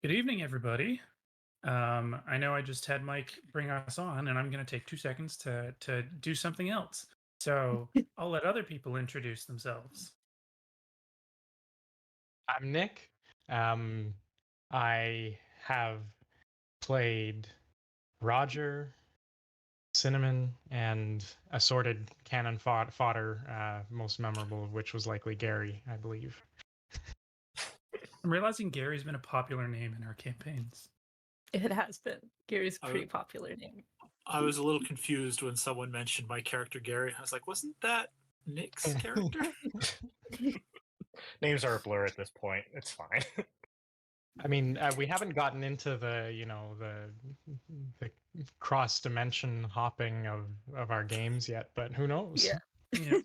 Good evening, everybody. I know I just had Mike bring us on, and I'm going to take 2 seconds to do something else. So I'll let other people introduce themselves. I'm Nick. I have played Roger, Cinnamon, and assorted cannon fodder, most memorable of which was likely Gary, I believe. I'm realizing Gary's been a popular name in our campaigns. It has been. Gary's a I pretty w- popular name. I was a little confused when someone mentioned my character Gary. I was like, wasn't that Nick's character? Names are a blur at this point. It's fine. I mean, we haven't gotten into the the cross dimension hopping of our games yet, but who knows? Yeah. Yeah.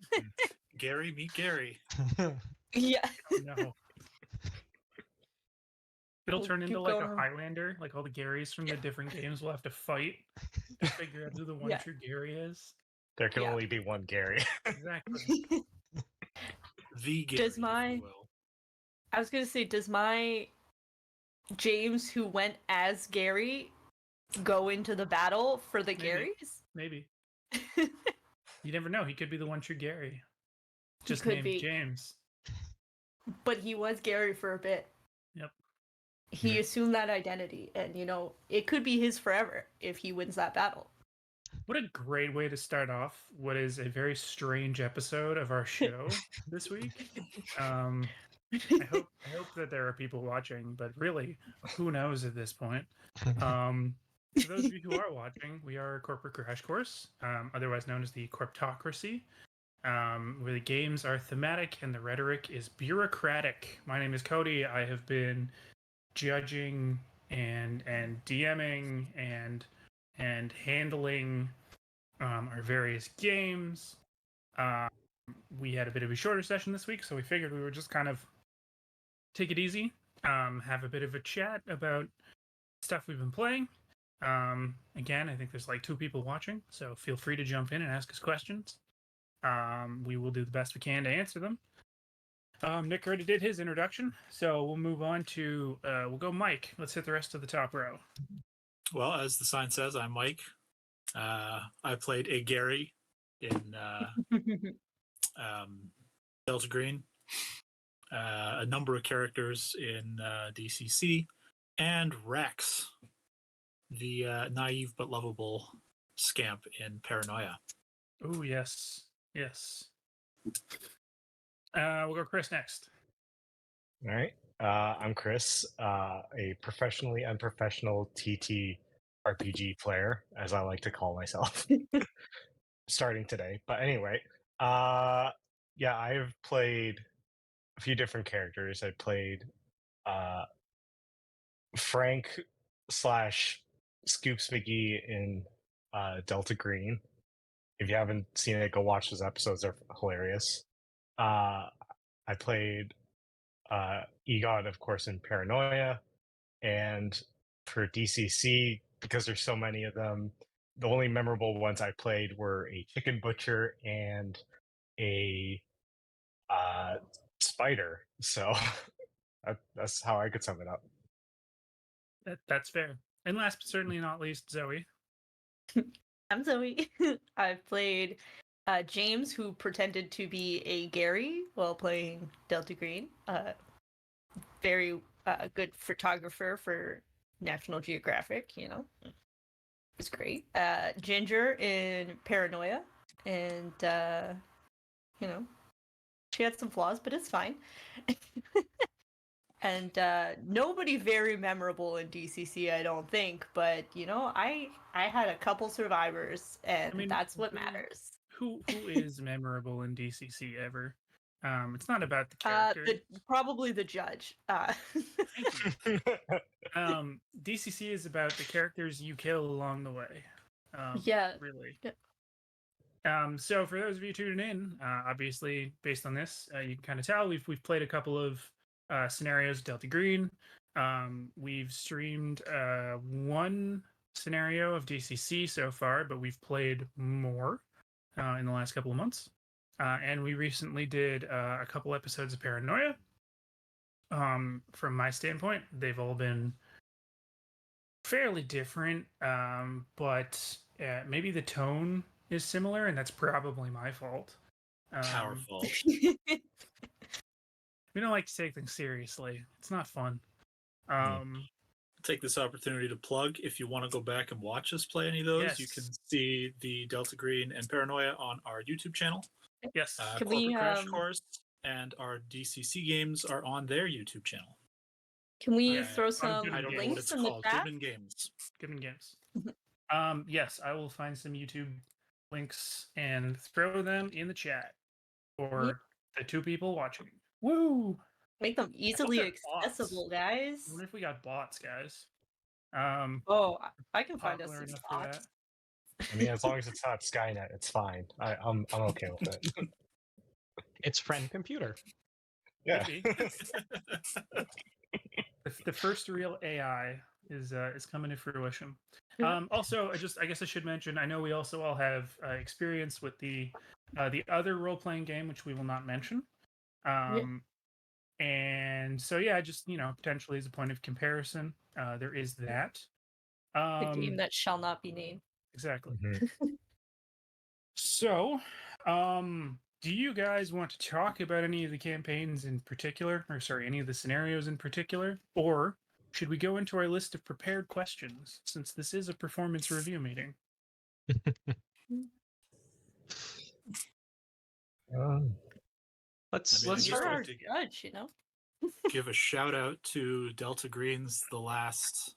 Gary, meet Gary. Yeah. Oh, no. It'll We'll turn into keep like a going. Highlander. Like all the Garys from the different games will have to fight to figure out who the one Yeah. true Gary is. There can Yeah. only be one Gary. Exactly. The Gary, Does my- if you will. I was gonna say, does my James who went as Gary go into the battle for the Maybe. Garys? Maybe. You never know. He could be the one true Gary. Just could named be. James. But he was Gary for a bit. Yep. He Yeah. assumed that identity, and it could be his forever if he wins that battle. What a great way to start off what is a very strange episode of our show this week. I hope that there are people watching, but really, who knows at this point? For those of you who are watching, we are a corporate crash course, otherwise known as the Corptocracy, where the games are thematic and the rhetoric is bureaucratic. My name is Cody. I have been judging and DMing and handling our various games. We had a bit of a shorter session this week, so we figured we would just kind of take it easy, have a bit of a chat about stuff we've been playing. Again, I think there's like 2 people watching, so feel free to jump in and ask us questions. We will do the best we can to answer them. Nick already did his introduction, so we'll move on to we'll go Mike. Let's hit the rest of the top row. Well, as the sign says, I'm Mike. I played a Gary in Delta Green, a number of characters in DCC, and Rex, the naive but lovable scamp in Paranoia. Oh yes, yes. We'll go Chris next. All right. I'm Chris, a professionally unprofessional TT RPG player, as I like to call myself, starting today. But anyway, yeah, I've played a few different characters. I played Frank slash Scoops McGee in Delta Green. If you haven't seen it, go watch those episodes. They're hilarious. I played Egon, of course, in Paranoia. And for DCC, because there's so many of them, the only memorable ones I played were a chicken butcher and a spider. So that's how I could sum it up. That's fair. And last but certainly not least, Zoe. I'm Zoe. I've played James, who pretended to be a Gary while playing Delta Green. Very good photographer for National Geographic, It's great. Ginger in Paranoia, and she had some flaws, but it's fine. And nobody very memorable in DCC, I don't think, but I had a couple survivors, and I mean, that's what matters. Who is memorable in DCC ever? It's not about the character. Probably the judge. DCC is about the characters you kill along the way. Yeah. Really. Yeah. So for those of you tuning in, obviously based on this, you can kind of tell we've played a couple of scenarios of Delta Green. We've streamed one scenario of DCC so far, but we've played more in the last couple of months. And we recently did a couple episodes of Paranoia. From my standpoint, they've all been fairly different, but maybe the tone is similar, and that's probably my fault. Powerful. We don't like to take things seriously. It's not fun. Take this opportunity to plug, if you want to go back and watch us play any of those, you can Yes. see the Delta Green and Paranoia on our YouTube channel. Yes. Can Corporate we, Crash Course and our DCC games are on their YouTube channel. Can we Yeah, throw on some Good I don't know what links it's in the called. chat? Goodman Games. Given games. Yes, I will find some YouTube links and throw them in the chat for the two people watching. Woo! Make them easily they're bots. accessible, guys. I wonder if we got bots, guys. Oh, I can find us Popular some enough for spots. that. I mean, as long as it's not Skynet, it's fine. I'm okay with it. It's friend computer. Yeah. Could be. The first real AI is coming to fruition. Also, I guess I should mention. I know we also all have experience with the other role playing game, which we will not mention. And so yeah, just potentially as a point of comparison, there is that. The game that shall not be named. Exactly. Mhm. So, do you guys want to talk about any of the campaigns in particular, or sorry, any of the scenarios in particular, or should we go into our list of prepared questions since this is a performance review meeting? Let's I mean, let's just You're start. our like to judge, you know. give a shout out to Delta Green's last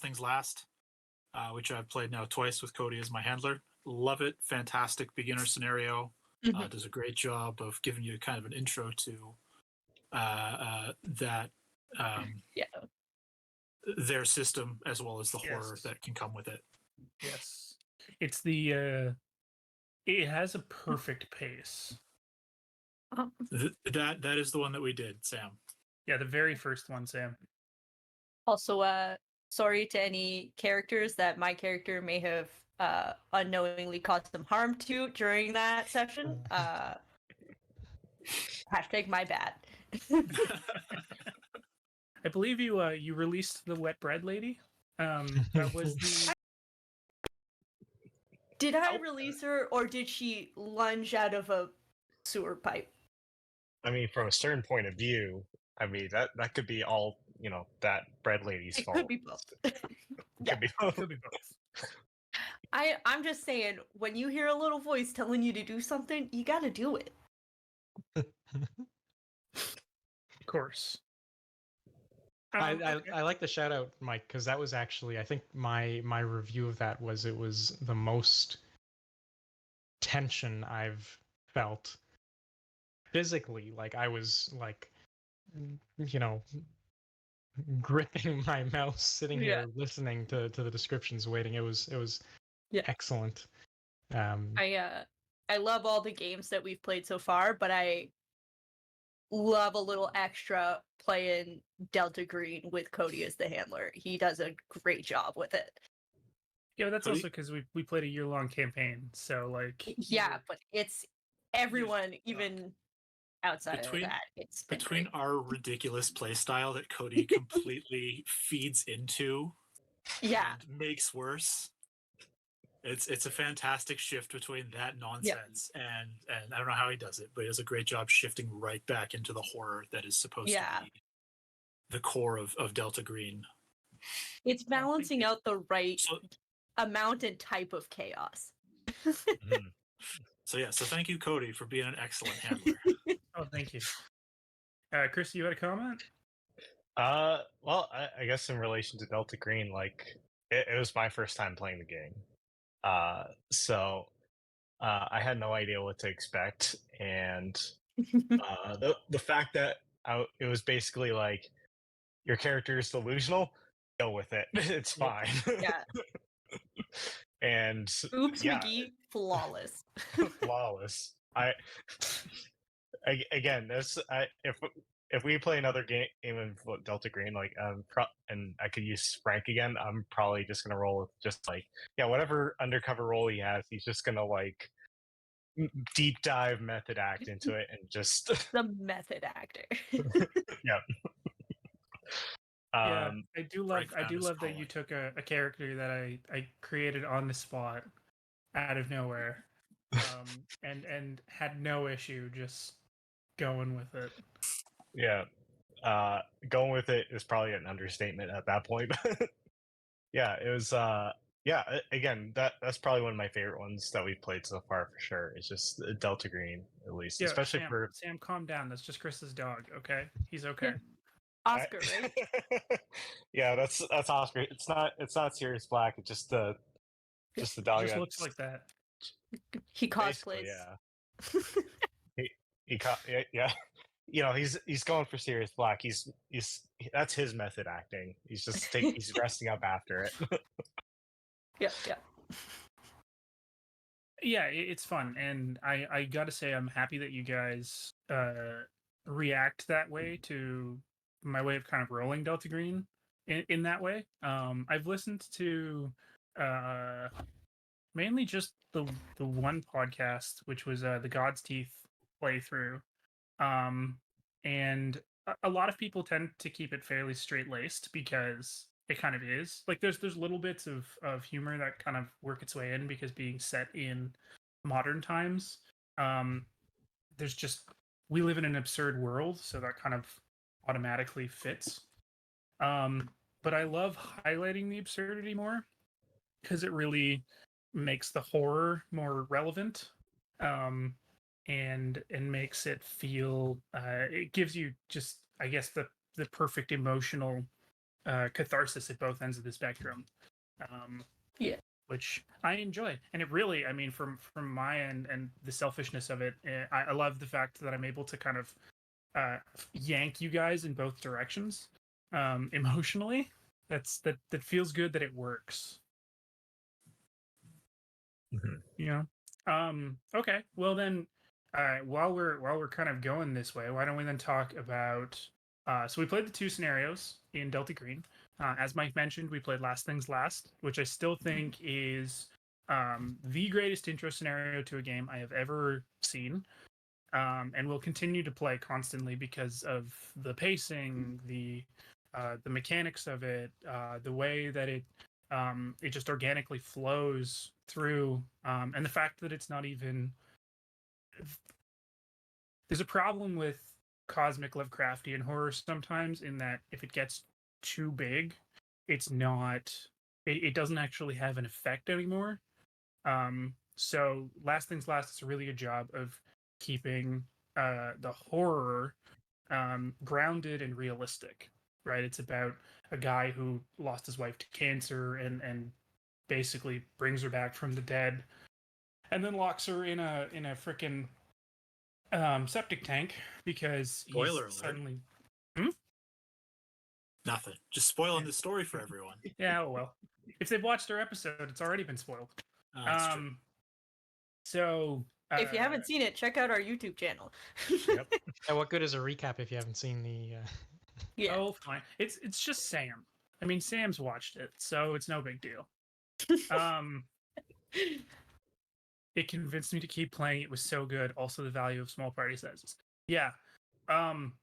things last, which I've played now twice with Cody as my handler. Love it. Fantastic beginner scenario. Does a great job of giving you kind of an intro to that their system as well as the horror Yes. that can come with it. Yes, it's the it has a perfect pace. That is the one that we did, Sam. Yeah, the very first one, Sam. Also, sorry to any characters that my character may have unknowingly caused some harm to during that session. Hashtag my bad. I believe you released the wet bread lady. That was the. Did I release her, or did she lunge out of a sewer pipe? I mean, from a certain point of view, I mean that could be all that bread lady's It fault. could be both. Could be both. Could be both. I'm just saying, when you hear a little voice telling you to do something, you gotta do it. Of course. I like the shout out, Mike, because that was actually, I think my review of that was, it was the most tension I've felt physically. Like I was like, gripping my mouse, sitting here listening to the descriptions, waiting. It was excellent. I love all the games that we've played so far, but I love a little extra playing Delta Green with Cody as the handler. He does a great job with it. Yeah, but that's Cody? also because we played a year-long campaign, so like. Yeah, but it's everyone, even outside Between- of that. It's been Between great. our ridiculous play style that Cody completely feeds into Yeah, and makes worse, it's a fantastic shift between that nonsense and I don't know how he does it, but he does a great job shifting right back into the horror that is supposed to be the core of Delta Green. it's balancing out the right So, amount and type of chaos. Mhm. so thank you, Cody, for being an excellent handler. Oh, thank you. Chris, you had a comment? Well, I guess in relation to Delta Green, like it was my first time playing the game, so I had no idea what to expect, and the fact that it was basically like your character is delusional, go with it, it's fine. Yeah. And Oops, yeah, McGee, flawless. flawless. Again, if we play another game of Delta Green, like and I could use Frank again, I'm probably just gonna roll with just like whatever undercover role he has, he's just gonna like deep dive method act into it and just The method actor. yeah. Yeah, Um, I do Frank love I found do his love that you calling. took a character that I created on the spot out of nowhere. And had no issue just going with it. yeah, going with it is probably an understatement at that point. Yeah, it was. Yeah, again, that's probably one of my favorite ones that we've played so far for sure. It's just Delta Green, at least, Yeah, especially for. Sam, calm down. That's just Chris's dog, okay? He's okay. Yeah. Oscar, right? Yeah, that's Oscar. It's not Sirius Black. It's just the He dog just looks that's like that. He basically, cosplays. yeah. Yeah, yeah. He's going for Sirius Black. That's his method acting. He's resting up after it. Yeah, yeah. Yeah, it's fun, and I gotta say I'm happy that you guys react that way to my way of kind of rolling Delta Green in that way. I've listened to uh mainly just the one podcast, which was the God's Teeth playthrough. Um, and a lot of people tend to keep it fairly straight laced because it kind of is. Like there's little bits of humor that kind of work its way in because being set in modern times, um, there's just we live in an absurd world, so that kind of automatically fits. Um, but I love highlighting the absurdity more because it really makes the horror more relevant. And makes it feel it gives you just I guess the perfect emotional catharsis at both ends of the spectrum, um, Yeah. which I enjoy. And it really, I mean, from my end and the selfishness of it, I love the fact that I'm able to kind of yank you guys in both directions emotionally. That feels good that it works. Mhm. You know. Okay. Well then, while we're kind of going this way, why don't we then talk about? So we played the two scenarios in Delta Green. As Mike mentioned, we played Last Things Last, which I still think is the greatest intro scenario to a game I have ever seen, and will continue to play constantly because of the pacing, the mechanics of it, the way that it just organically flows through, and the fact that it's not even. There's a problem with cosmic Lovecraftian horror sometimes in that if it gets too big, it's not. It doesn't actually have an effect anymore. So Last Things Last does a really good job of keeping the horror grounded and realistic. Right? It's about a guy who lost his wife to cancer and basically brings her back from the dead, and then locks her in a freaking septic tank because he's Spoiler alert. suddenly. Nothing. Just spoiling Yeah. the story for everyone. Yeah, oh well. If they've watched our episode, it's already been spoiled. That's true. So If you haven't seen it, check out our YouTube channel. Yep. And what good is a recap if you haven't seen the? Yeah. Oh, fine. It's just Sam. I mean, Sam's watched it, so it's no big deal. Um, it convinced me to keep playing. It was so good. Also, the value of small party sizes. Yeah. Um,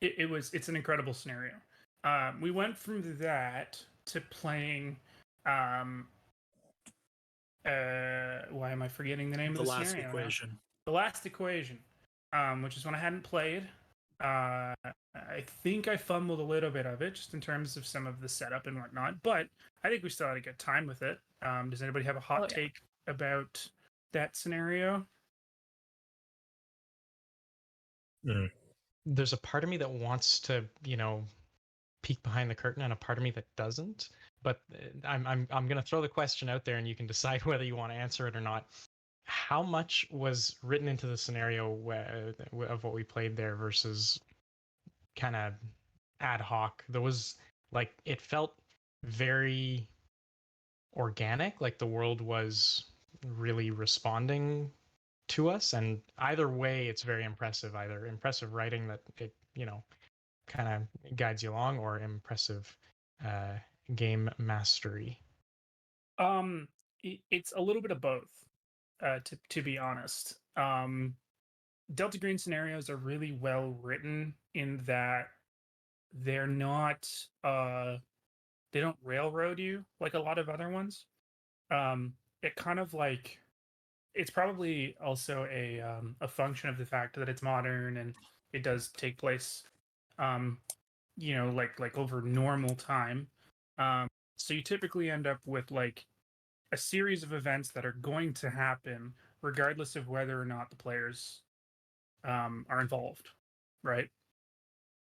it's an incredible scenario. We went from that to playing. Um, why am I forgetting the name The of the last scenario now? equation. The Last Equation, which is one I hadn't played. I think I fumbled a little bit of it just in terms of some of the setup and whatnot, but I think we still had a good time with it. Does anybody have a hot Oh, yeah. take about that scenario? There's a part of me that wants to, peek behind the curtain, and a part of me that doesn't. But I'm gonna throw the question out there, and you can decide whether you want to answer it or not. How much was written into the scenario of what we played there versus kind of ad hoc? There was it felt very organic, like the world was really responding to us, and either way it's very impressive. Either impressive writing that it kind of guides you along, or impressive uh, game mastery. It's a little bit of both, to be honest. Delta Green scenarios are really well written in that they're not they don't railroad you like a lot of other ones. It kind of like it's probably also a function of the fact that it's modern and it does take place um like over normal time. Um so you typically end up with like a series of events that are going to happen regardless of whether or not the players are involved, right?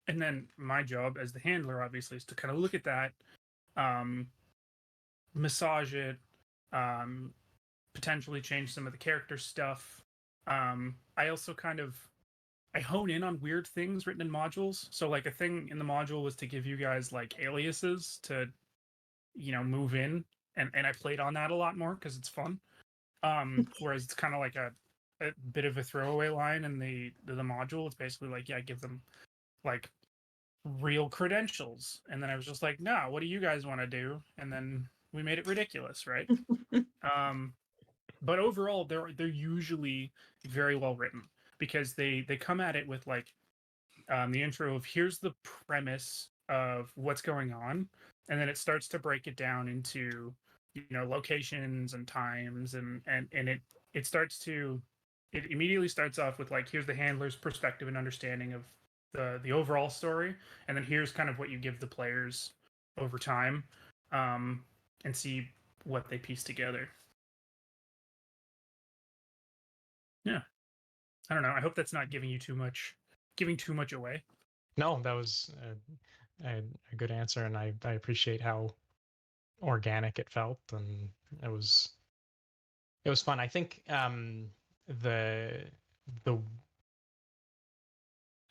And then my job as the handler obviously is to kind of look at that, um massage it, um potentially change some of the character stuff. I also kind of I hone in on weird things written in modules. So like a thing in the module was to give you guys like aliases to move in, and I played on that a lot more because it's fun. Whereas it's kind of like a bit of a throwaway line in the module. It's basically like, yeah, give them like real credentials, and then I was just like, no, what do you guys want to do? And then we made it ridiculous, right? um but overall they're usually very well written because they come at it with like the intro of here's the premise of what's going on, and then it starts to break it down into locations and times, and it starts to it immediately starts off with like here's the handler's perspective and understanding of the overall story, and then here's kind of what you give the players over time, um and see what they piece together. Yeah, I don't know. I hope that's not giving too much away. No, that was a good answer, and I appreciate how organic it felt, and it was fun. I think the the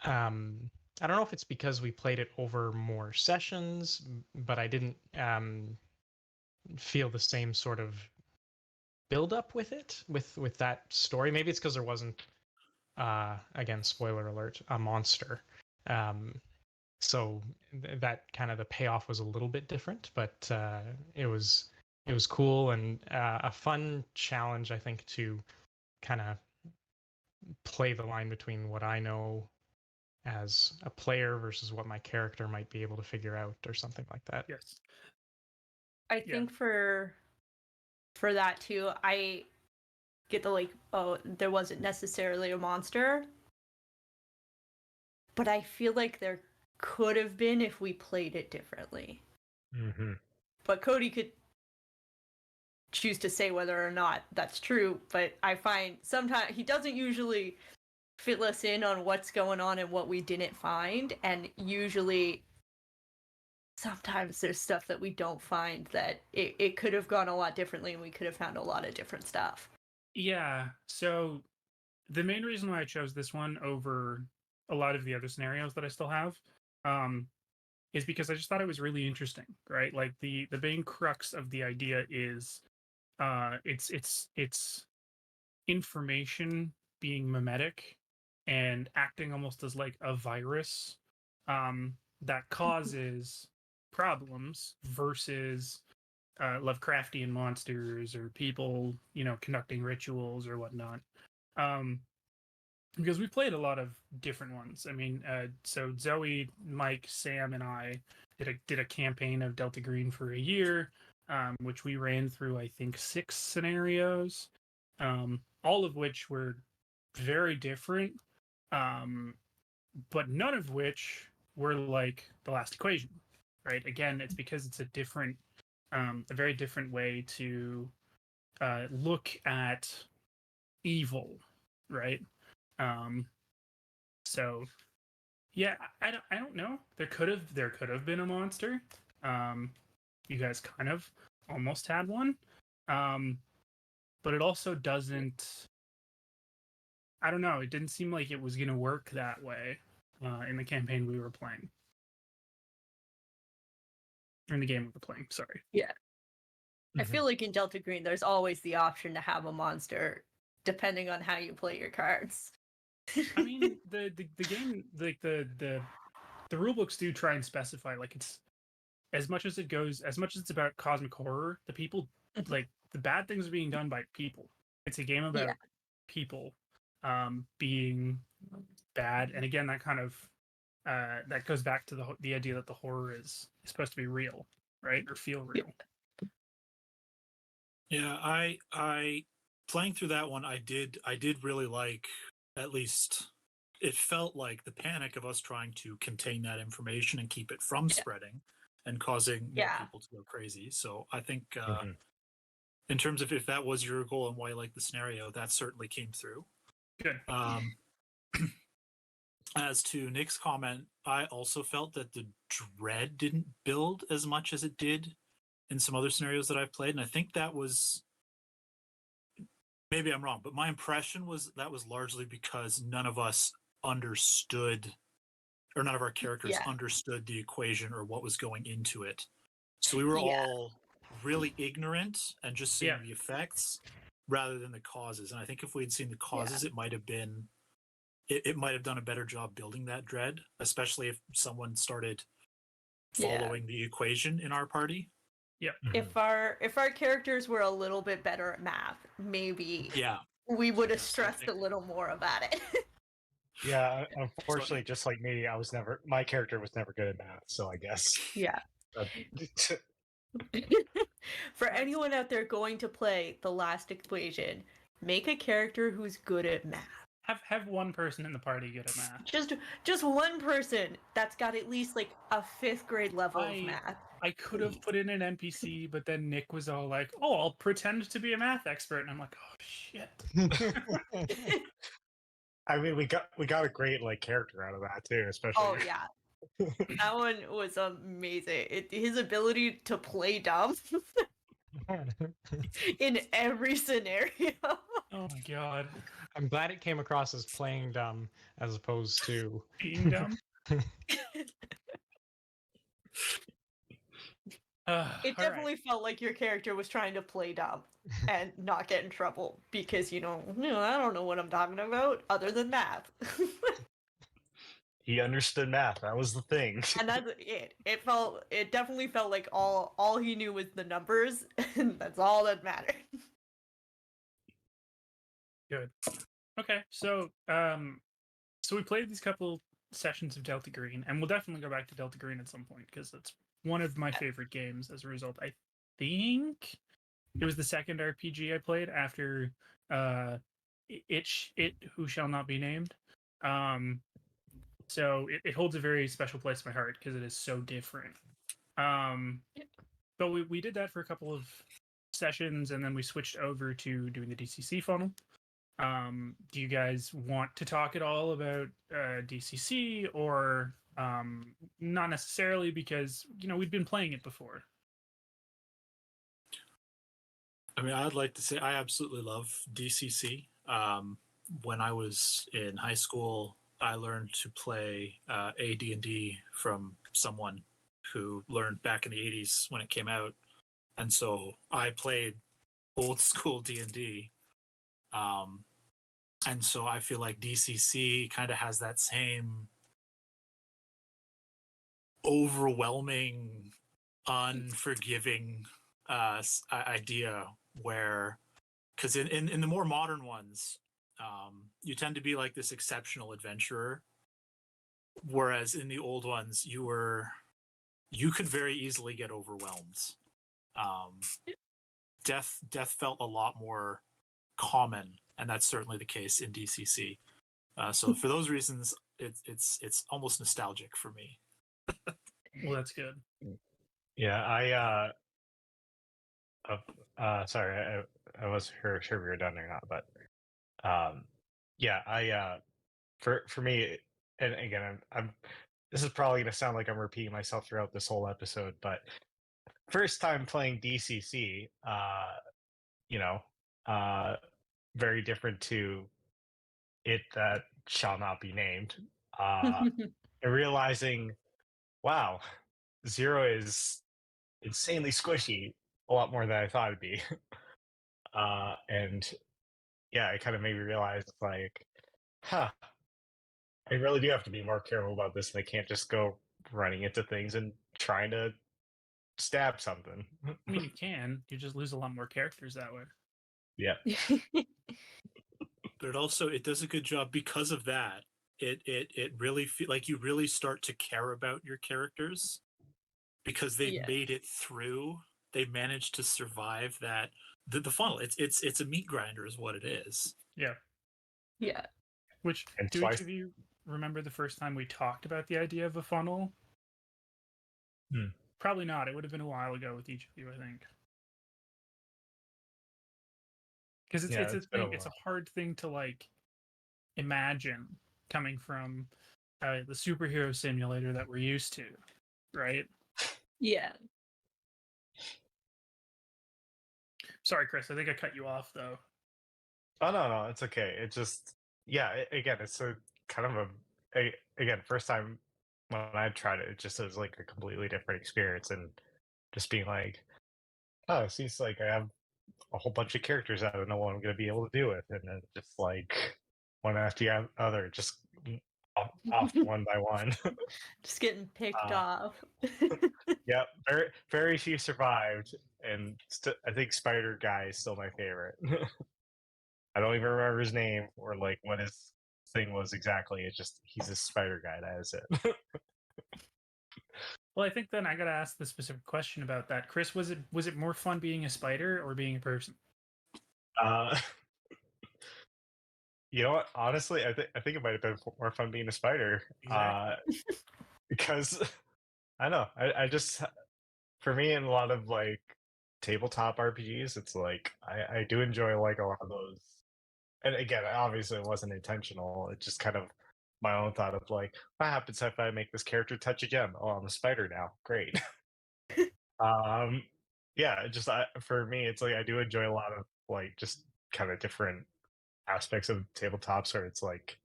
I don't know if it's because we played it over more sessions, but I didn't feel the same sort of build up with it with that story. Maybe it's because there wasn't again, spoiler alert, a monster. Um, so that kind of the payoff was a little bit different, but it was cool and a fun challenge, I think, to kind of play the line between what I know as a player versus what my character might be able to figure out or something like that. Yes. I Yeah. think for that too, I get the like, oh, there wasn't necessarily a monster, but I feel like there could have been if we played it differently. Mm-hmm. But Cody could choose to say whether or not that's true, but I find sometimes he doesn't usually fill us in on what's going on and what we didn't find, and usually sometimes there's stuff that we don't find that it could have gone a lot differently and we could have found a lot of different stuff. Yeah. So the main reason why I chose this one over a lot of the other scenarios that I still have, um, is because I just thought it was really interesting, right? Like the main crux of the idea is it's information being mimetic and acting almost as like a virus, that causes problems versus Lovecraftian monsters or people, conducting rituals or whatnot. Um, because we played a lot of different ones. I mean, so Zoe, Mike, Sam, and I did a campaign of Delta Green for a year, which we ran through I think 6 scenarios, all of which were very different, um, but none of which were like the Last Equation, right? Again, it's because it's a very different way to look at evil, right? Um, so yeah, I don't know. There could have been a monster. Um, you guys kind of almost had one, um, but it also doesn't. I don't know. It didn't seem like it was gonna work that way in the campaign we were playing. In the game we were playing. Sorry. Yeah. I Mhm. feel like in Delta Green, there's always the option to have a monster, depending on how you play your cards. I mean, the game, like the rule books do try and specify like it's as much as it goes, as much as it's about cosmic horror, the people, like the bad things are being done by people. It's a game about Yeah. people being bad, and again that kind of that goes back to the idea that the horror is supposed to be real, right, or feel real. Yeah, I playing through that one, I did really like, at least it felt like, the panic of us trying to contain that information and keep it from spreading and causing more Yeah. people to go crazy. So I think Mhm. in terms of if that was your goal and why you like the scenario, that certainly came through. Good. As to Nick's comment, I also felt that the dread didn't build as much as it did in some other scenarios that I've played, and I think that was, maybe I'm wrong, but my impression was that was largely because none of us understood, or none of our characters Yeah. understood the equation or what was going into it. So we were Yeah. all really ignorant and just seeing Yeah. the effects rather than the causes. And I think if we had seen the causes, it might have been, it might have done a better job building that dread, especially if someone started following the equation in our party. If our characters were a little bit better at math, maybe Yeah. we would have Yes, I stressed think- a little more about it. Yeah, unfortunately, just like me, my character was never good at math, so I guess. Yeah. For anyone out there going to play The Last Equation, make a character who's good at math. Have one person in the party good at math. Just one person that's got at least like a 5th grade level of math. I could have put in an NPC, but then Nick was all like, "Oh, I'll pretend to be a math expert," and I'm like, "Oh shit." I mean, we got a great like character out of that too, especially. Oh yeah. That one was amazing. His ability to play dumb in every scenario. Oh my god. I'm glad it came across as playing dumb as opposed to Being dumb. It All right. definitely felt like your character was trying to play dumb and not get in trouble because I don't know what I'm talking about other than math. He understood math. That was the thing. And that's it. It definitely felt like all he knew was the numbers, and that's all that mattered. Good. Okay, so we played these couple sessions of Delta Green, and we'll definitely go back to Delta Green at some point because it's one of my favorite games. As a result, I think it was the second RPG I played after it Who Shall Not Be Named. So it holds a very special place in my heart because it is so different. But we did that for a couple of sessions, and then we switched over to doing the DCC funnel. Do you guys want to talk at all about DCC, or not necessarily, because we've been playing it before? I mean, I'd like to say I absolutely love DCC. When I was in high school, I learned to play AD&D from someone who learned back in the 80s when it came out. And so I played old school D&D. And so I feel like DCC kind of has that same overwhelming, unforgiving idea where, because in the more modern ones, you tend to be like this exceptional adventurer, whereas in the old ones you could very easily get overwhelmed. Death felt a lot more common, and that's certainly the case in DCC. So for those reasons, it's almost nostalgic for me. Well, that's good. Yeah, sorry, I wasn't sure we were done or not, but yeah, for me, and again, I'm this is probably gonna sound like I'm repeating myself throughout this whole episode, but first time playing DCC, you know, very different to it that shall not be named, and realizing, wow, Zero is insanely squishy, a lot more than I thought it'd be. And yeah, it kind of made me realize, like, huh, I really do have to be more careful about this, and I can't just go running into things and trying to stab something. I mean, you can. You just lose a lot more characters that way. Yeah. But it does a good job because of that. it really feel like you really start to care about your characters because they've Yeah. made it through. They've managed to survive that the funnel. It's a meat grinder, is what it is. Yeah. Yeah. Which And do twice. each of you remember the first time we talked about the idea of a funnel? Hmm. Probably not. It would have been a while ago with each of you, I think. Because Yeah, it's a it's been a thing. It's a while. hard thing to like imagine coming from the superhero simulator that we're used to, right? Yeah. Sorry, Chris. I think I cut you off though. Oh no, it's okay. It just again, it's a kind of again first time when I tried it, it just was like a completely different experience, and just being like, oh, it seems like I have a whole bunch of characters I don't know what I'm going to be able to do with, and then just like one after the other, just off one by one. Just getting picked Uh, off. yeah, very few survived, and I think Spider Guy is still my favorite. I don't even remember his name or like what his thing was exactly. It's just he's a spider guy. That is it. Well, I think then I gotta ask the specific question about that. Chris, was it more fun being a spider or being a person? uh, you know what? Honestly, I think it might have been more fun being a spider. Exactly. Because I know I just for me in a lot of like tabletop RPGs, it's like I do enjoy like a lot of those. And again, obviously it wasn't intentional. It's just kind of my own thought of like, what happens if I make this character touch a gem? Oh, I'm a spider now. Great. um, yeah, just for me, it's like I do enjoy a lot of like just kind of different aspects of tabletops where it's like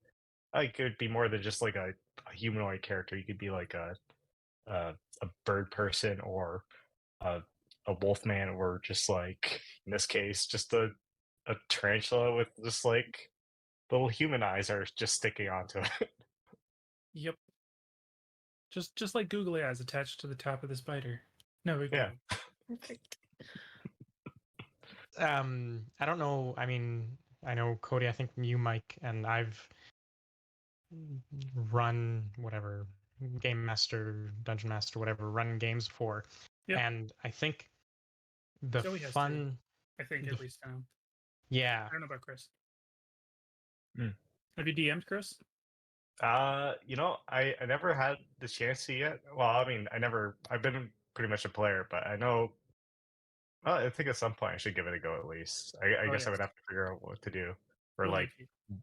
it could be more than just like a humanoid character. You could be like a bird person or a a wolf man, or just like in this case, just a tarantula with just like little human eyes are just sticking onto it. Yep. Just like googly eyes attached to the top of the spider. No big Yeah. deal. Perfect. I don't know. I mean, I know Cody. I think you, Mike, and I've run whatever game master, dungeon master, whatever, run games before, Yep. and I think the Joey has two, fun, I think, the, at least now. yeah, I don't know about Chris. Hmm. Have you DM'd Chris? I never had the chance to yet. Well, I mean, I've been pretty much a player, but I know. Well, I think at some point I should give it a go at least. I Oh guess I yes. would have to figure out what to do. Or We'll like, make you.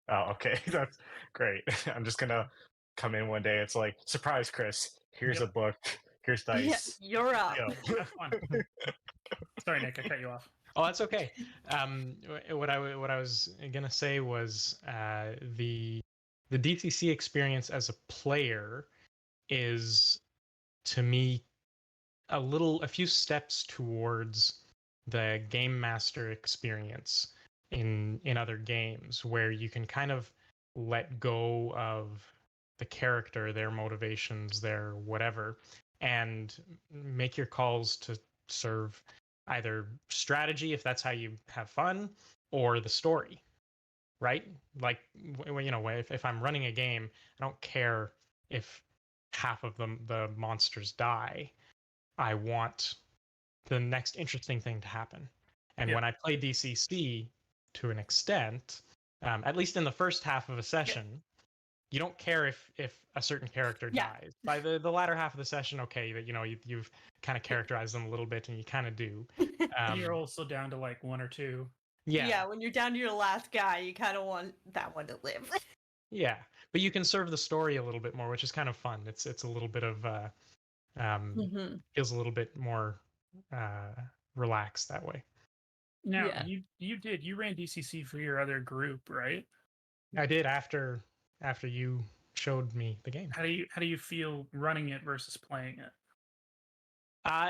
oh, okay, that's great. I'm just gonna come in one day. It's like, surprise, Chris. Here's Yep. a book. Here's Yeah, dice. you're up. Yo. Have fun. Sorry, Nick, I cut you off. Oh, that's okay. What I was gonna say was the DCC experience as a player is, to me, a few steps towards the game master experience in other games, where you can kind of let go of the character, their motivations, their whatever, and make your calls to serve either strategy, if that's how you have fun, or the story, right? Like, if I'm running a game, I don't care if half of the monsters die. I want the next interesting thing to happen. And Yep. when I play DCC, to an extent, at least in the first half of a session, you don't care if a certain character Yeah. dies. By the latter half of the session, okay, that you've kind of characterized them a little bit, and you kind of do. And you're also down to like one or two. Yeah, When you're down to your last guy, you kind of want that one to live. yeah, but you can serve the story a little bit more, which is kind of fun. It's a little bit of feels a little bit more relaxed that way. Now Yeah. you ran DCC for your other group, right? I did after you showed me the game. How do you feel running it versus playing it?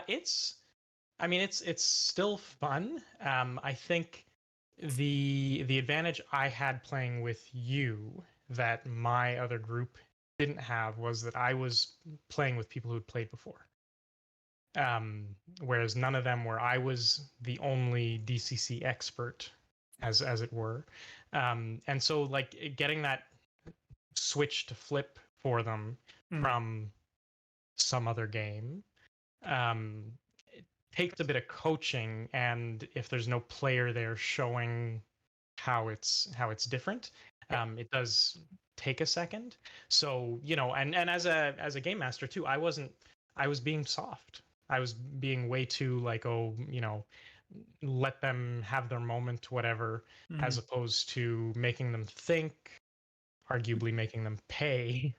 It's still fun. I think the advantage I had playing with you that my other group didn't have was that I was playing with people who'd played before. Whereas none of them were. I was the only DCC expert, as it were. And so like getting that switch to flip for them Mm. from some other game. It takes a bit of coaching, and if there's no player there showing how it's different, it does take a second. So and as a game master too, I was being soft. I was being way too like, oh, let them have their moment, whatever, as opposed to making them think, arguably making them pay,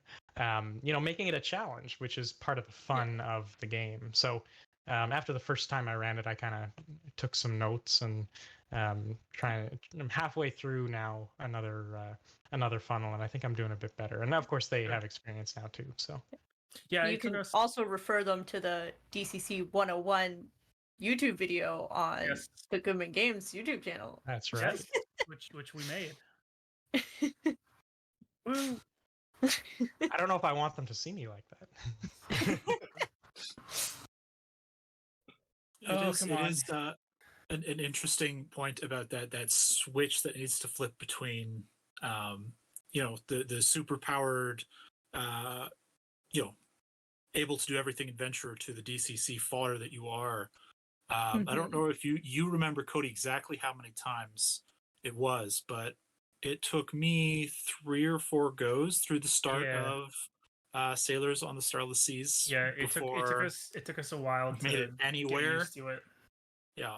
making it a challenge, which is part of the fun of the game. So after the first time I ran it, I kind of took some notes and I'm halfway through now another funnel, and I think I'm doing a bit better. And of course, they have experience now too. So Yeah, You can also refer them to the DCC 101 YouTube video on Yes. the Goodman Games YouTube channel. that's right. Yes, which we made. Woo! I don't know if I want them to see me like that. Come on. An interesting point about that switch that needs to flip between the super powered able to do everything adventurer to the DCC fodder that you are. I don't know if you remember, Cody, exactly how many times it was, but it took me 3 or 4 goes through the start of Sailors on the Starless Seas. Yeah, it took us a while to made it anywhere. get used to it. Yeah,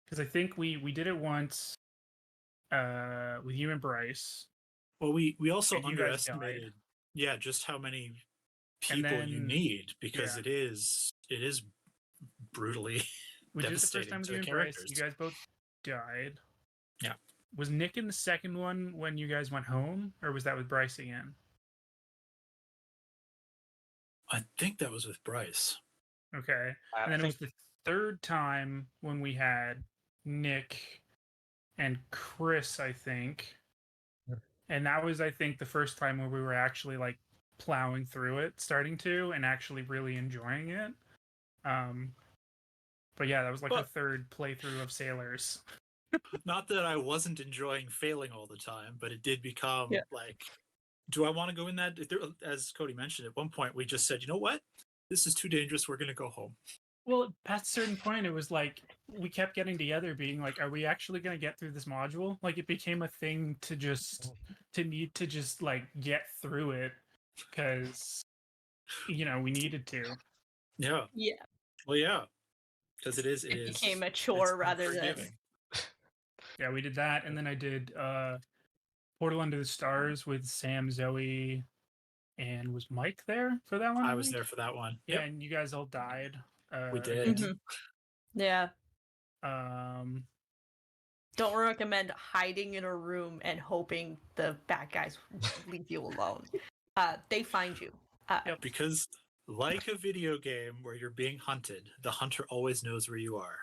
because I think we did it once with you and Bryce. Well, we also And you guys died. underestimated, just how many And people you then- need, because yeah. it is brutally We did it the first devastating time with to you the and Bryce. characters. You guys both died. Yeah. Was Nick in the second one when you guys went home, or was that with Bryce again? I think that was with Bryce. Okay. And then it was the third time when we had Nick and Chris, I think. And that was, I think, the first time where we were actually like plowing through it, starting to, and actually really enjoying it. But yeah, that was like the third playthrough of Sailors. Not that I wasn't enjoying failing all the time, but it did become like, do I want to go in that? As Cody mentioned, at one point we just said, you know what? This is too dangerous. We're going to go home. Well, past a certain point, it was like we kept getting together, being like, "Are we actually going to get through this module?" Like it became a thing to need to just like get through it because we needed to. Yeah. Yeah. Well, yeah, because it became a chore rather than. Yeah, we did that, and then I did Portal Under the Stars with Sam, Zoe, and was Mike there for that one? I was there for that one. Yeah, and you guys all died. We did. Yeah. Don't recommend hiding in a room and hoping the bad guys leave you alone. They find you. Because like a video game where you're being hunted, the hunter always knows where you are.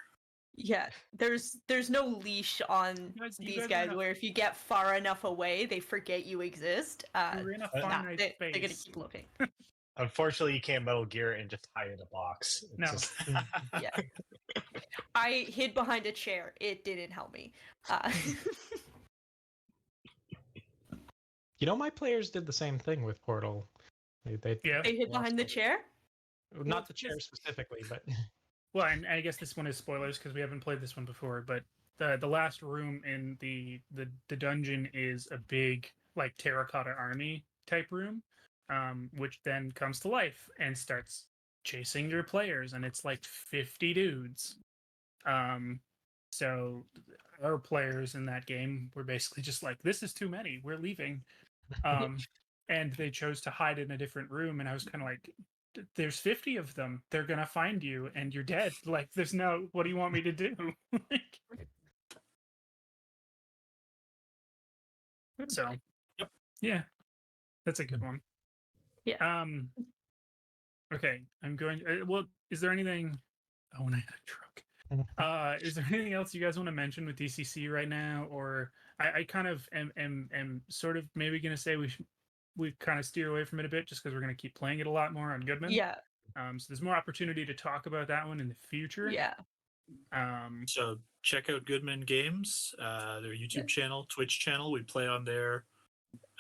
Yeah, there's no leash on these guys where if you get far enough away, they forget you exist. We're in a finite space. They're gonna keep looking. Unfortunately, you can't Metal Gear and just hide in a box. No. Yeah. I hid behind a chair. It didn't help me. My players did the same thing with Portal. They hid behind the chair? Not the chair specifically, but... Well, and I guess this one is spoilers because we haven't played this one before, but the last room in the dungeon is a big like terracotta army type room, which then comes to life and starts chasing your players, and it's like 50 dudes. So our players in that game were basically just like, this is too many, we're leaving. And they chose to hide in a different room, and I was kind of like, there's 50 of them, they're gonna find you and you're dead. Like, there's no, what do you want me to do? So yeah, that's a good one. Yeah. Okay, I'm going well, is there anything and I had a truck. Is there anything else you guys want to mention with DCC right now? Or I kind of am sort of maybe gonna say we kind of steer away from it a bit just because we're going to keep playing it a lot more on Goodman. Yeah. So there's more opportunity to talk about that one in the future. Yeah. So check out Goodman Games, their YouTube channel, Twitch channel. We play on there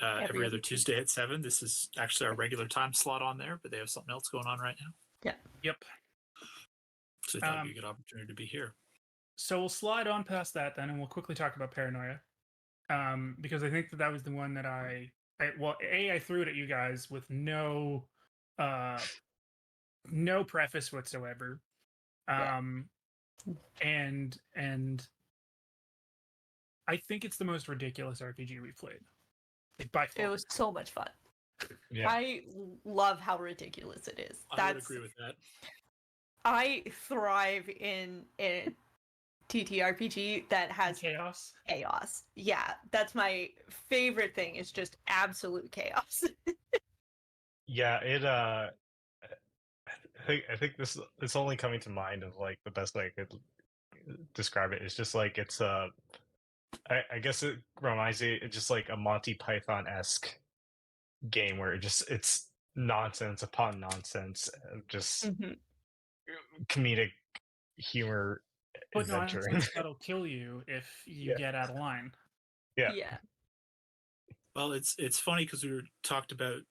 every other Tuesday at 7. This is actually our regular time slot on there, but they have something else going on right now. Yep. So I thought it'd be a good opportunity to be here. So we'll slide on past that then, and we'll quickly talk about Paranoia, because I think that was the one that I threw it at you guys with no preface whatsoever, Yeah. and I think it's the most ridiculous RPG we've played, like, by far. It was so much fun. Yeah. I love how ridiculous it is. I would agree with that. I thrive in a TTRPG that has chaos. chaos. Yeah, that's my favorite thing. It's just absolute chaos. Yeah, it I think this it's only coming to mind of like the best way I could describe it. It's just like it's I guess it reminds me it's just like a Monty Python-esque game where it's nonsense upon nonsense, just Mhm. comedic humor But adventure. nonsense that'll kill you if you Yeah. get out of line. Yeah. Yeah. Well, it's funny because we talked about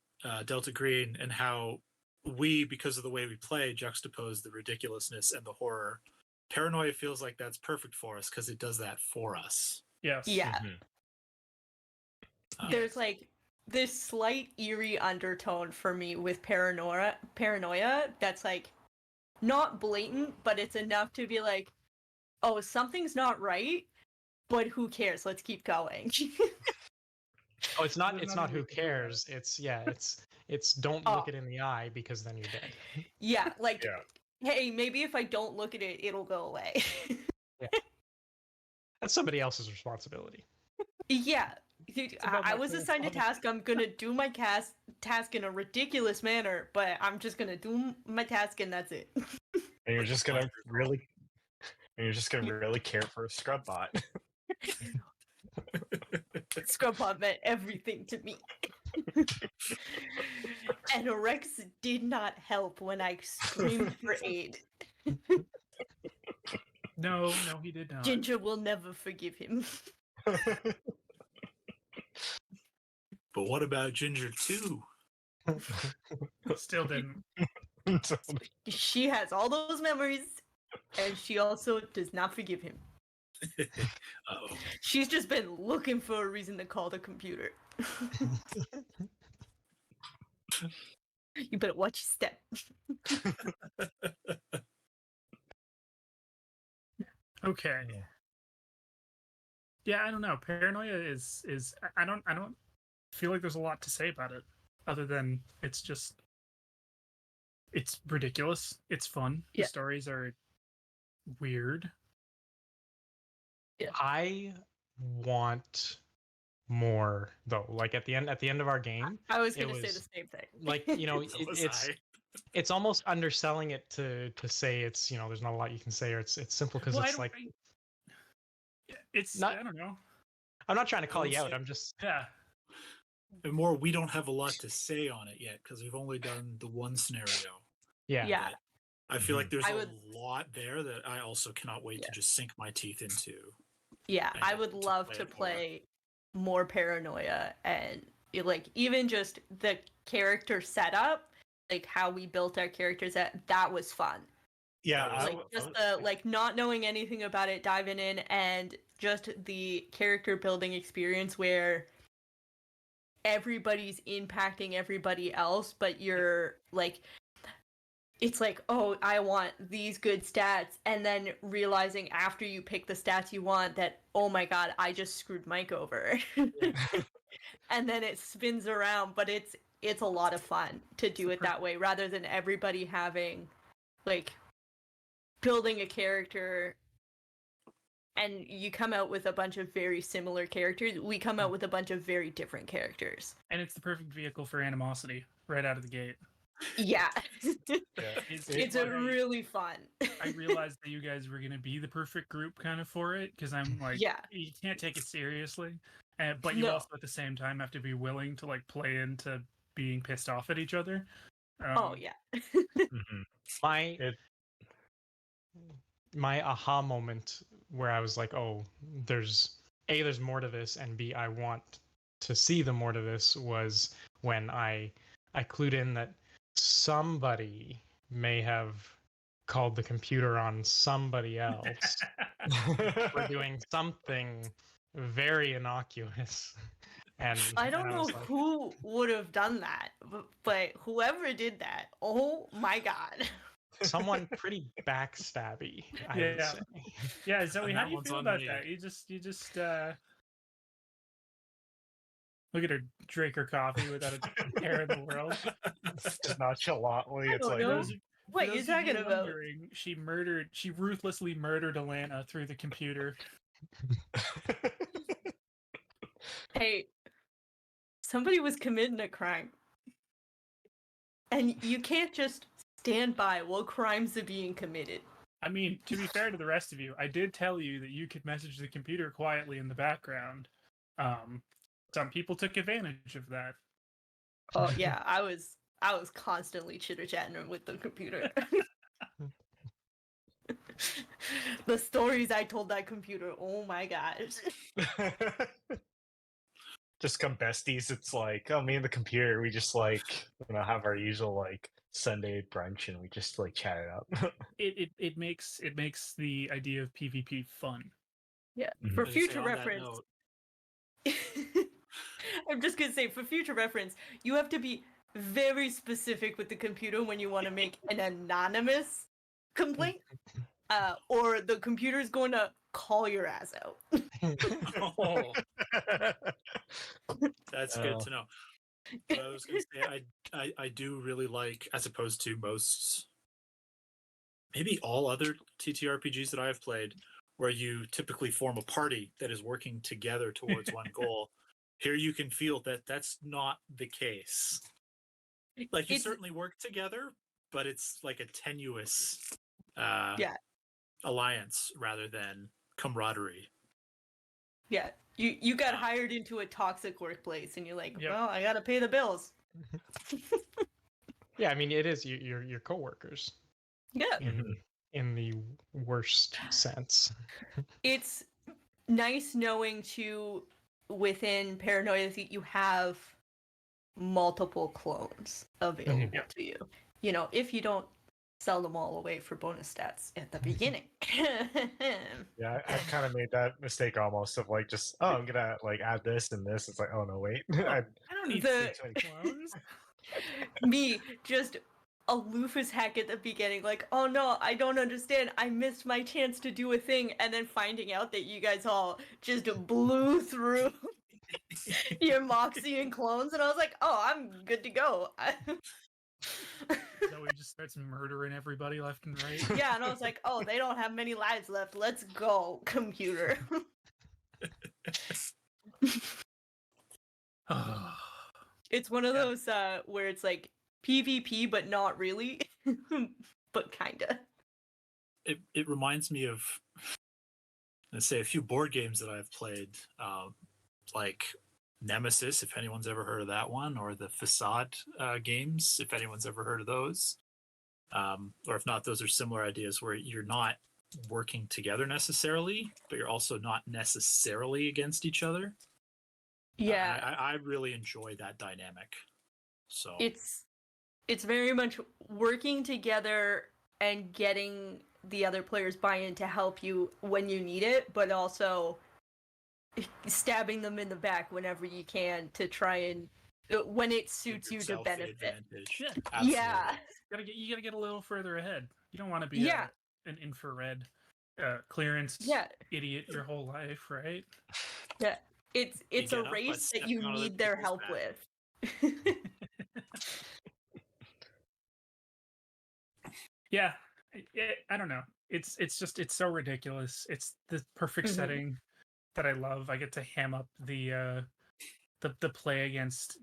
Delta Green and how we, because of the way we play, juxtapose the ridiculousness and the horror. Paranoia feels like that's perfect for us because it does that for us. Yes. Yeah. Mhm. There's like this slight eerie undertone for me with paranoia that's like not blatant, but it's enough to be like, oh, something's not right, but who cares? Let's keep going. Oh, it's not. There's It's not nothing we who can do about it. cares. It's don't Oh. look it in the eye because then you're dead. Yeah, like, Yeah. hey, maybe if I don't look at it, it'll go away. That's somebody else's responsibility. Yeah. Dude, above I my was pay assigned a level. task. I'm gonna do my task in a ridiculous manner, but I'm just gonna do my task and that's it. And you're just gonna really care for a scrub bot. Scrubpot meant everything to me. And Rex did not help when I screamed for aid. No, he did not. Ginger will never forgive him. But what about Ginger 2? Still didn't. She has all those memories, and she also does not forgive him. Uh-oh. She's just been looking for a reason to call the computer. You better watch your step. Okay. Yeah, I don't know. Paranoia is I don't feel like there's a lot to say about it other than it's ridiculous. It's fun. Yeah. The stories are weird. I want more though. Like at the end of our game, I was It gonna say was- the same thing. like So was I. it's almost underselling it to say it's there's not a lot you can say or it's simple because Well, it's like it's Not- I don't know. I'm not trying to call will you out. say- I'm just Yeah. And more, we don't have a lot to say on it yet because we've only done the one scenario. yeah. Yeah. I feel like there's I a would- lot there that I also cannot wait to Yeah. just sink my teeth into. Yeah, and I get would to love play to it more. play more Paranoia and like even just the character setup, like how we built our characters. That was fun. Yeah, That was- Like just the like not knowing anything about it, diving in, and just the character building experience where everybody's impacting everybody else, but you're like. It's like, oh, I want these good stats, and then realizing after you pick the stats you want that, oh my god, I just screwed Mike over. And then it spins around, but it's a lot of fun to do it that way rather than everybody having like building a character and you come out with a bunch of very similar characters. We come out with a bunch of very different characters. And it's the perfect vehicle for animosity right out of the gate. Yeah. It's a like really fun. I realized that you guys were gonna be the perfect group kind of for it because I'm like, Yeah. you can't take it seriously, but you No. also at the same time have to be willing to like play into being pissed off at each other. Oh yeah. Mhm. My It- my aha moment where I was like, oh, there's more to this, and B, I want to see the more to this was when I clued in that somebody may have called the computer on somebody else for doing something very innocuous. And I don't I know was like, who would have done that, but whoever did that, oh my god. someone pretty backstabby, I would Yeah. say. Yeah, Zoe, And how that do you one's feel on about me. that? You just look at her drink her coffee without a care in the world. Just nonchalantly, I it's don't like, know. For What those you of you talking about? wondering, she ruthlessly murdered Alana through the computer. Hey, somebody was committing a crime. And you can't just stand by while crimes are being committed. I mean, to be fair to the rest of you, I did tell you that you could message the computer quietly in the background. Some people took advantage of that. Oh yeah, I was constantly chitter-chatting with the computer. The stories I told that computer, oh my gosh. just come besties. It's like, oh, me and the computer, we just like, have our usual like Sunday brunch, and we just like chat it up. It makes the idea of PvP fun. Yeah, Mhm. for I was gonna say, future on that reference. note, I'm just gonna say, for future reference, you have to be very specific with the computer when you want to make an anonymous complaint, or the computer's going to call your ass out. oh, that's good Oh. to know. But I was going to say, I do really like, as opposed to most, maybe all other TTRPGs that I have played, where you typically form a party that is working together towards one goal. Here you can feel that that's not the case. Like, you It's- certainly work together, but it's like a tenuous Yeah. alliance rather than camaraderie. Yeah, you got hired into a toxic workplace, and you're like, Yep. well, I gotta pay the bills. Yeah, I mean, it is your coworkers Yeah, in the worst sense. it's nice knowing too within Paranoia that you have multiple clones available Yep. to you. You know, if you don't sell them all away for bonus stats at the beginning. Yeah, I kind of made that mistake almost of like just, oh, I'm gonna like add this and this. It's like, oh no, wait, I don't need The- 6 clones. Me just aloof as heck at the beginning, like, oh no, I don't understand. I missed my chance to do a thing, and then finding out that you guys all just blew through your Moxie and clones, and I was like, oh, I'm good to go. Zoe just starts murdering everybody left and right. Yeah, and I was like, oh, they don't have many lives left. Let's go, computer. It's one of Yeah. those where it's like PvP, but not really, but kinda. It reminds me of, let's say, a few board games that I've played, like Nemesis, if anyone's ever heard of that one, or the Facade games, if anyone's ever heard of those. Or if not, those are similar ideas where you're not working together necessarily, but you're also not necessarily against each other. Yeah, I really enjoy that dynamic. So it's very much working together and getting the other players buy-in to help you when you need it, but also stabbing them in the back whenever you can to try and when it suits give you to yourself the benefit. advantage. Yeah. Absolutely. Yeah. You gotta get a little further ahead. You don't want to be Yeah. an infrared clearance Yeah. idiot your whole life, right? Yeah. It's get a up by race that you stepping on other need their people's help back. with. Yeah, I don't know. It's so ridiculous. It's the perfect Mhm. setting that I love. I get to ham up the play against,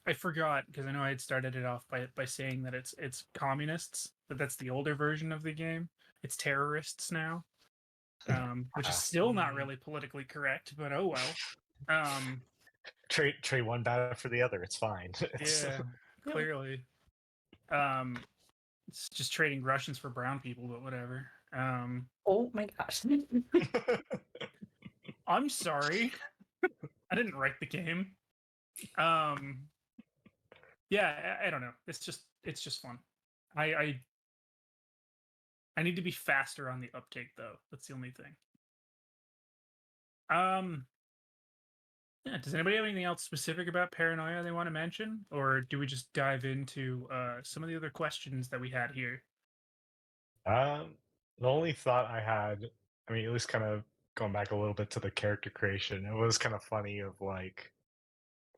I forgot because I know I had started it off by saying that it's communists, but that's the older version of the game. It's terrorists now, which is still not really politically correct, but oh well. trade one bad for the other. It's fine. Yeah, clearly. It's just trading Russians for brown people, but whatever. Oh my gosh. I'm sorry. I didn't write the game. Yeah, I don't know. It's just fun. I need to be faster on the uptake though. That's the only thing. Yeah, does anybody have anything else specific about Paranoia they want to mention, or do we just dive into some of the other questions that we had here? The only thought I had, I mean, it was kind of going back a little bit to the character creation. It was kind of funny of like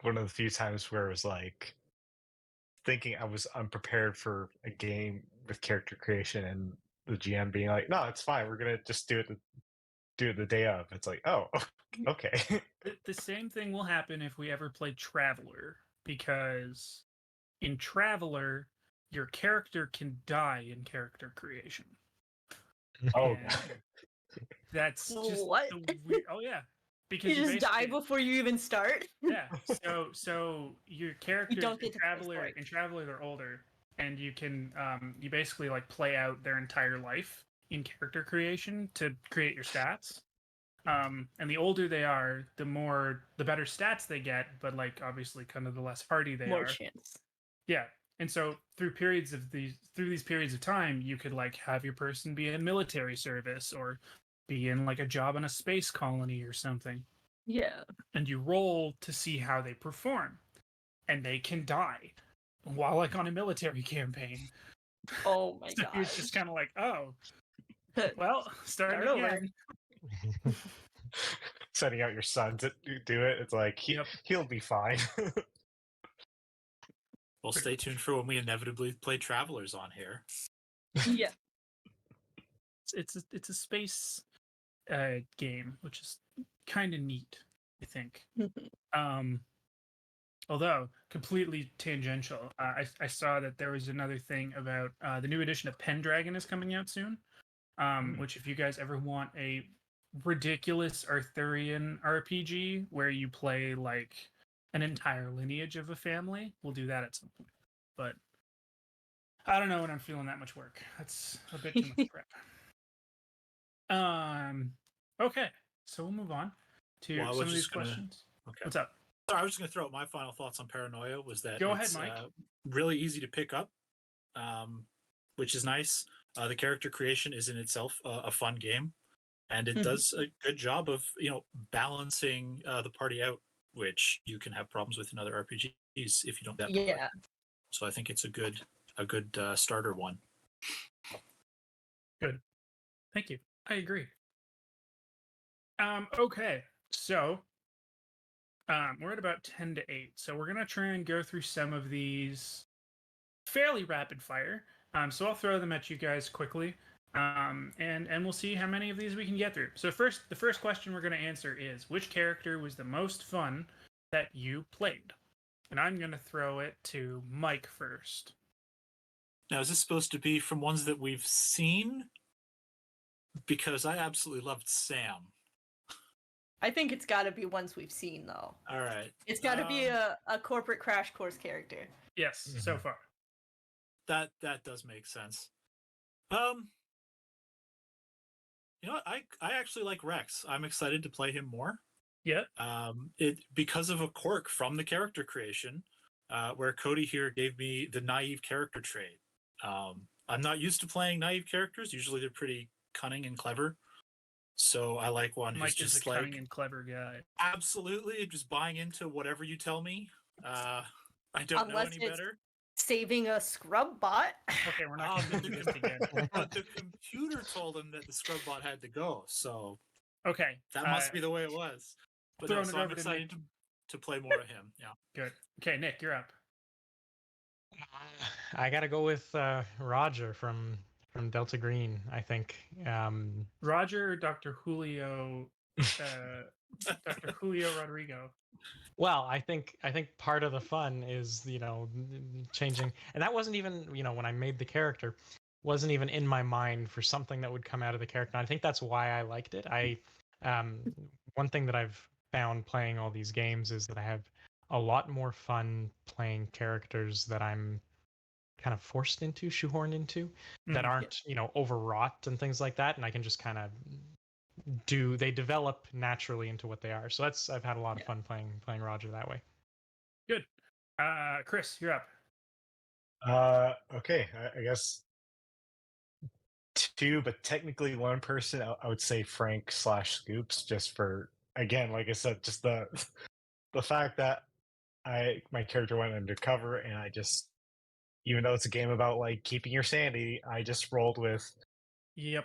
one of the few times where it was like thinking I was unprepared for a game with character creation and the GM being like, "No, it's fine. We're gonna just do it the day of." It's like, "Oh, okay." The same thing will happen if we ever play Traveler, because in Traveler, your character can die in character creation. Oh, And that's just What? the weird. Oh yeah, because You just die basically before you even start. yeah. So your characters don't get to play story. In Traveler they're older, and you can you basically like play out their entire life in character creation to create your stats. And the older they are, the better stats they get, but like obviously kind of the less hardy they More are. chance. Yeah. And so through these periods of time, you could like have your person be in military service or be in like a job on a space colony or something. Yeah. And you roll to see how they perform. And they can die while like on a military campaign. Oh my So god. you're just kind of like, oh, well, start Start over. again. Sending out your son to do it. It's like Yep. he'll be fine. Well, stay tuned for when we inevitably play Travelers on here. Yeah. It's a space game, which is kind of neat, I think. Although completely tangential, I saw that there was another thing about the new edition of Pendragon is coming out soon. Which if you guys ever want a ridiculous Arthurian RPG where you play like an entire lineage of a family, we'll do that at some point. But I don't know when I'm feeling that much work. That's a bit too much prep. Okay, so we'll move on to Well, I was some of these just gonna- questions. Okay. What's up? Sorry, I was just going to throw out my final thoughts on Paranoia. Was that Go ahead, it's, Mike. really easy to pick up, which is nice. The character creation is in itself a fun game, and it does a good job of balancing the party out, which you can have problems with in other RPGs if you don't. Yeah. So I think it's a good starter one. Good. Thank you. I agree. Okay, so we're at about 10 to 8, so we're gonna try and go through some of these fairly rapid fire. So I'll throw them at you guys quickly, and we'll see how many of these we can get through. So the first question we're gonna answer is, which character was the most fun that you played? And I'm gonna throw it to Mike first. Now, is this supposed to be from ones that we've seen? Because I absolutely loved Sam. I think it's got to be ones we've seen, though. All right. It's got to be a corporate crash course character. Yes, so far. That does make sense. You know what? I actually like Rex. I'm excited to play him more. Yeah. It because of a quirk from the character creation, where Cody here gave me the naive character trait. I'm not used to playing naive characters. Usually they're pretty cunning and clever. So I like one Mike who's is just a like cunning and clever guy. absolutely just buying into whatever you tell me. I don't know Unless any it's better. saving a scrub bot. Okay, we're not gonna do this again. But the computer told him that the scrub bot had to go, so Okay. that must be the way it was. But no, throwing so it I'm over to excited to play more of him. Yeah. Good. Okay, Nick, you're up. I gotta go with Roger from Delta Green. I think. Roger or Dr. Julio Dr. Julio Rodrigo. Well, I think part of the fun is changing, and that wasn't even when I made the character, wasn't even in my mind for something that would come out of the character. And I think that's why I liked it. One thing that I've found playing all these games is that I have a lot more fun playing characters that I'm kind of forced into, shoehorned into, that aren't overwrought and things like that, and I can just kind of they develop naturally into what they are. So I've had a lot of fun playing Roger that way. Good. Chris, you're up. Okay, I guess two, but technically one person. I would say Frank slash Scoops, just for, again, like I said, just the fact that my character went undercover, and I just, even though it's a game about like keeping your sanity, I just rolled with Yep.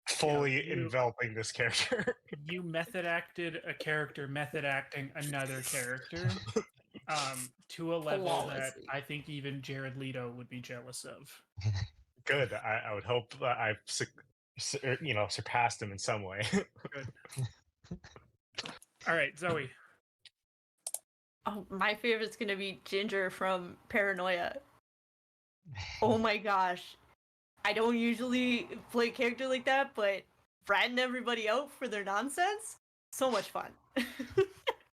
fully you- enveloping this character. You method acted a character, method acting another character, to a level that Flawlessly. I think even Jared Leto would be jealous of. Good. I would hope that I've surpassed him in some way. Good. All right, Zoe. Oh, my favorite's gonna be Ginger from Paranoia. Oh my gosh. I don't usually play a character like that, but ratting everybody out for their nonsense, so much fun.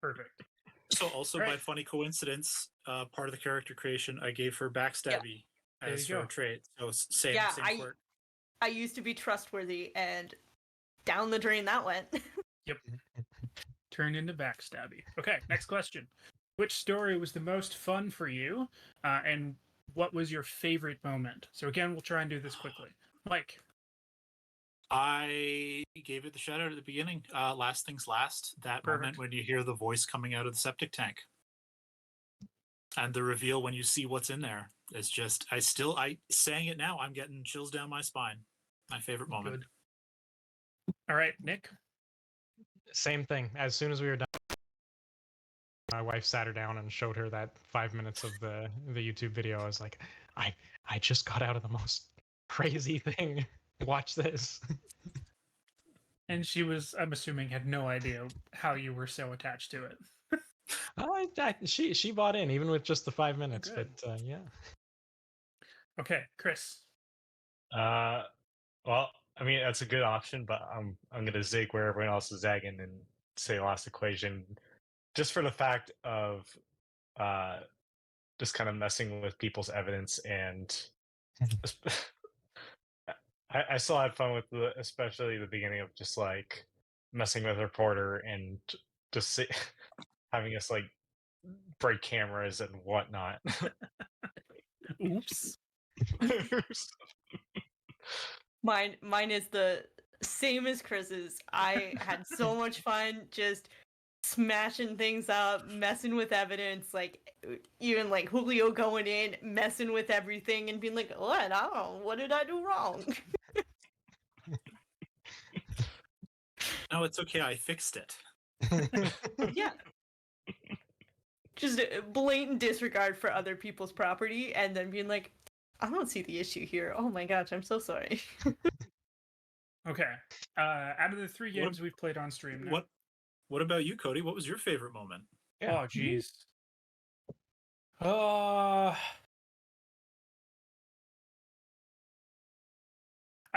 Perfect. So also by Right. funny coincidence, part of the character creation, I gave her backstabby There as you her go. trait. So same Yeah, same quirk. I used to be trustworthy, and down the drain that went. Turned into backstabby. Okay, next question. Which story was the most fun for you, and what was your favorite moment? So again, we'll try and do this quickly. Mike. I gave it the shout out at the beginning. Last things last. That Perfect. moment when you hear the voice coming out of the septic tank, and the reveal when you see what's in there is just. I saying it now. I'm getting chills down my spine. My favorite moment. Good. All right, Nick. Same thing. As soon as we were done, my wife sat her down and showed her that 5 minutes of the YouTube video. I was like, I just got out of the most crazy thing. Watch this. And she was, I'm assuming, had no idea how you were so attached to it. She bought in even with just the 5 minutes. Good. But yeah. Okay, Chris. Well, I mean that's a good option, but I'm gonna zig where everyone else is zagging and say last equation, just for the fact of just kind of messing with people's evidence, and I still had fun with especially the beginning of just like messing with a reporter and just having us like break cameras and whatnot. Oops. Mine is the same as Chris's. I had so much fun just smashing things up, messing with evidence, like even like Julio going in, messing with everything and being like, what? I don't know, what did I do wrong? No, it's okay. I fixed it. Yeah. Just a blatant disregard for other people's property and then being like, I don't see the issue here. Oh my gosh, I'm so sorry. Okay. Out of the three What- games we've played on stream now. What about you, Cody? What was your favorite moment? Yeah. Oh, jeez. I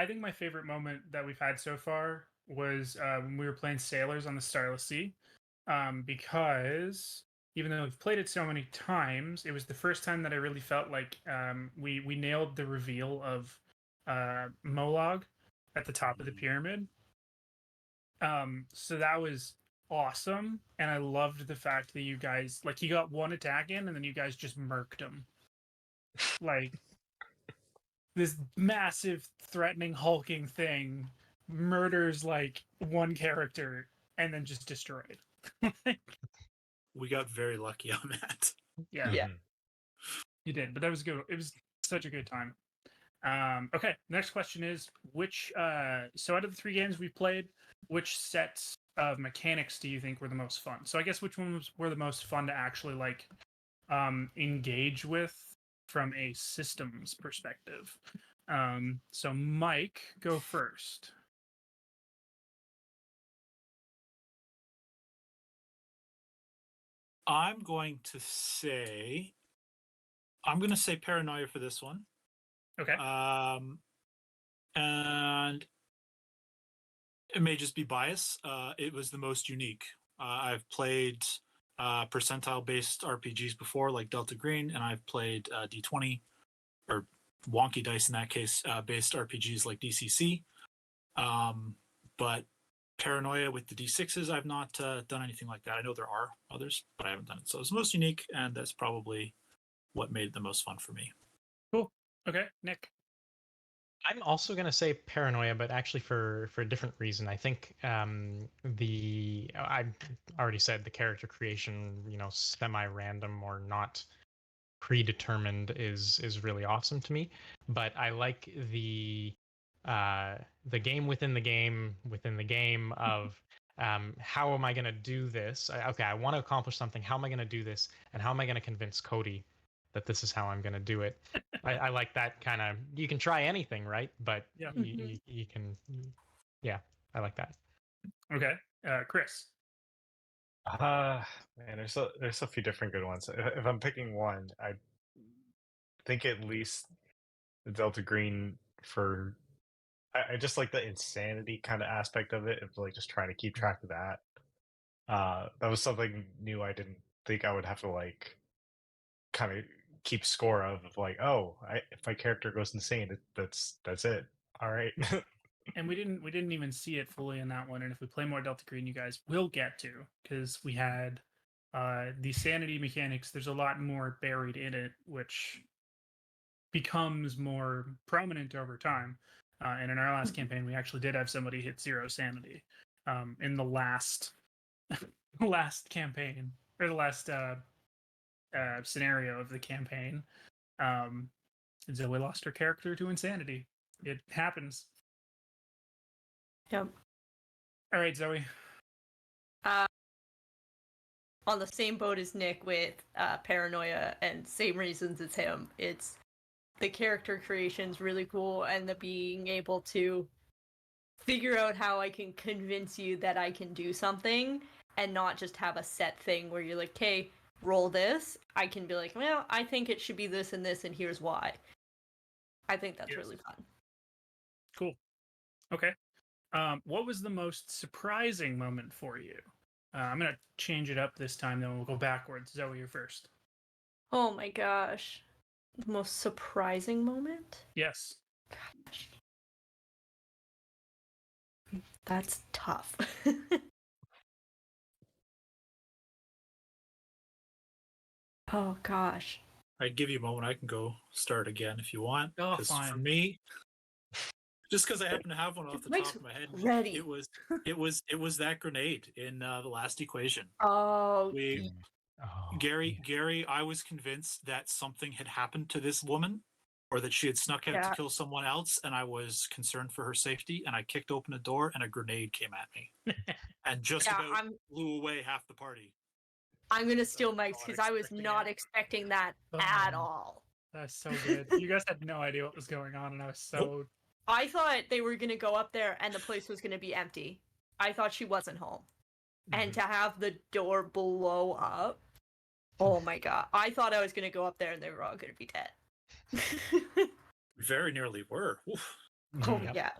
think my favorite moment that we've had so far was when we were playing Sailors on the Starless Sea, because even though we've played it so many times, it was the first time that I really felt like we nailed the reveal of Molag at the top of the pyramid. So that was awesome, and I loved the fact that you guys, like, he got one attack in and then you guys just murked him. Like, this massive threatening hulking thing murders like one character and then just destroyed. We got very lucky on that. Yeah, Yeah. you did, but that was good. It was such a good time. Okay, next question is which so out of the three games we've played, which sets of mechanics do you think were the most fun? So I guess which ones were the most fun to actually like engage with from a systems perspective? So Mike, go first. I'm going to say Paranoia for this one. Okay. And it may just be bias. It was the most unique. I've played percentile-based RPGs before, like Delta Green, and I've played D20 or wonky dice in that case, based RPGs like DCC. But Paranoia with the D6s, I've not done anything like that. I know there are others, but I haven't done it. So it's the most unique, and that's probably what made it the most fun for me. Cool. Okay, Nick. I'm also gonna say Paranoia, but actually for a different reason. I think I already said the character creation, semi-random or not predetermined is really awesome to me. But I like the game within the game of how am I going to do this? Okay, I want to accomplish something. How am I going to do this? And how am I going to convince Cody that this is how I'm going to do it? I like that kind of. You can try anything, right? But Yeah. you can. Yeah, I like that. Okay, Chris. Man, there's a few different good ones. If I'm picking one, I think at least the Delta Green for I just like the insanity kind of aspect of it, of like just trying to keep track of that. That was something new I didn't think I would have to like kind of keep score of like, oh, if my character goes insane, that's it. All right. And we didn't even see it fully in that one. And if we play more Delta Green, you guys will get to, because we had the sanity mechanics. There's a lot more buried in it, which becomes more prominent over time. And in our last campaign, we actually did have somebody hit 0 sanity in the last last campaign, or the last scenario of the campaign. Zoe lost her character to insanity. It happens. Yep. All right, Zoe. On the same boat as Nick with Paranoia, and same reasons as him. It's the character creation's really cool, and the being able to figure out how I can convince you that I can do something, and not just have a set thing where you're like, "Okay, roll this." I can be like, "Well, I think it should be this and this, and here's why." I think that's really fun. Cool. Okay. What was the most surprising moment for you? I'm gonna change it up this time, then we'll go backwards. Zoe, you're first. Oh my gosh. The most surprising moment? Yes. Gosh. That's tough. Oh gosh. I'd give you a moment. I can go start again if you want. Oh, 'Cause fine. for me, just because I happen to have one off the Mike's top of my head, ready. it was that grenade in the last equation. Oh, Oh, Gary, I was convinced that something had happened to this woman, or that she had snuck out to Yeah. kill someone else, and I was concerned for her safety. And I kicked open a door, and a grenade came at me, and just yeah, about blew away half the party. I'm gonna steal was Mike's not because I was expecting not it. expecting that Oh, at all. That's so good. You guys had no idea what was going on, and I was so. I thought they were gonna go up there and the place was gonna be empty. I thought she wasn't home. And to have the door blow up, oh my god. I thought I was gonna go up there and they were all gonna be dead. Very nearly were. Oof. Oh Yep. yeah.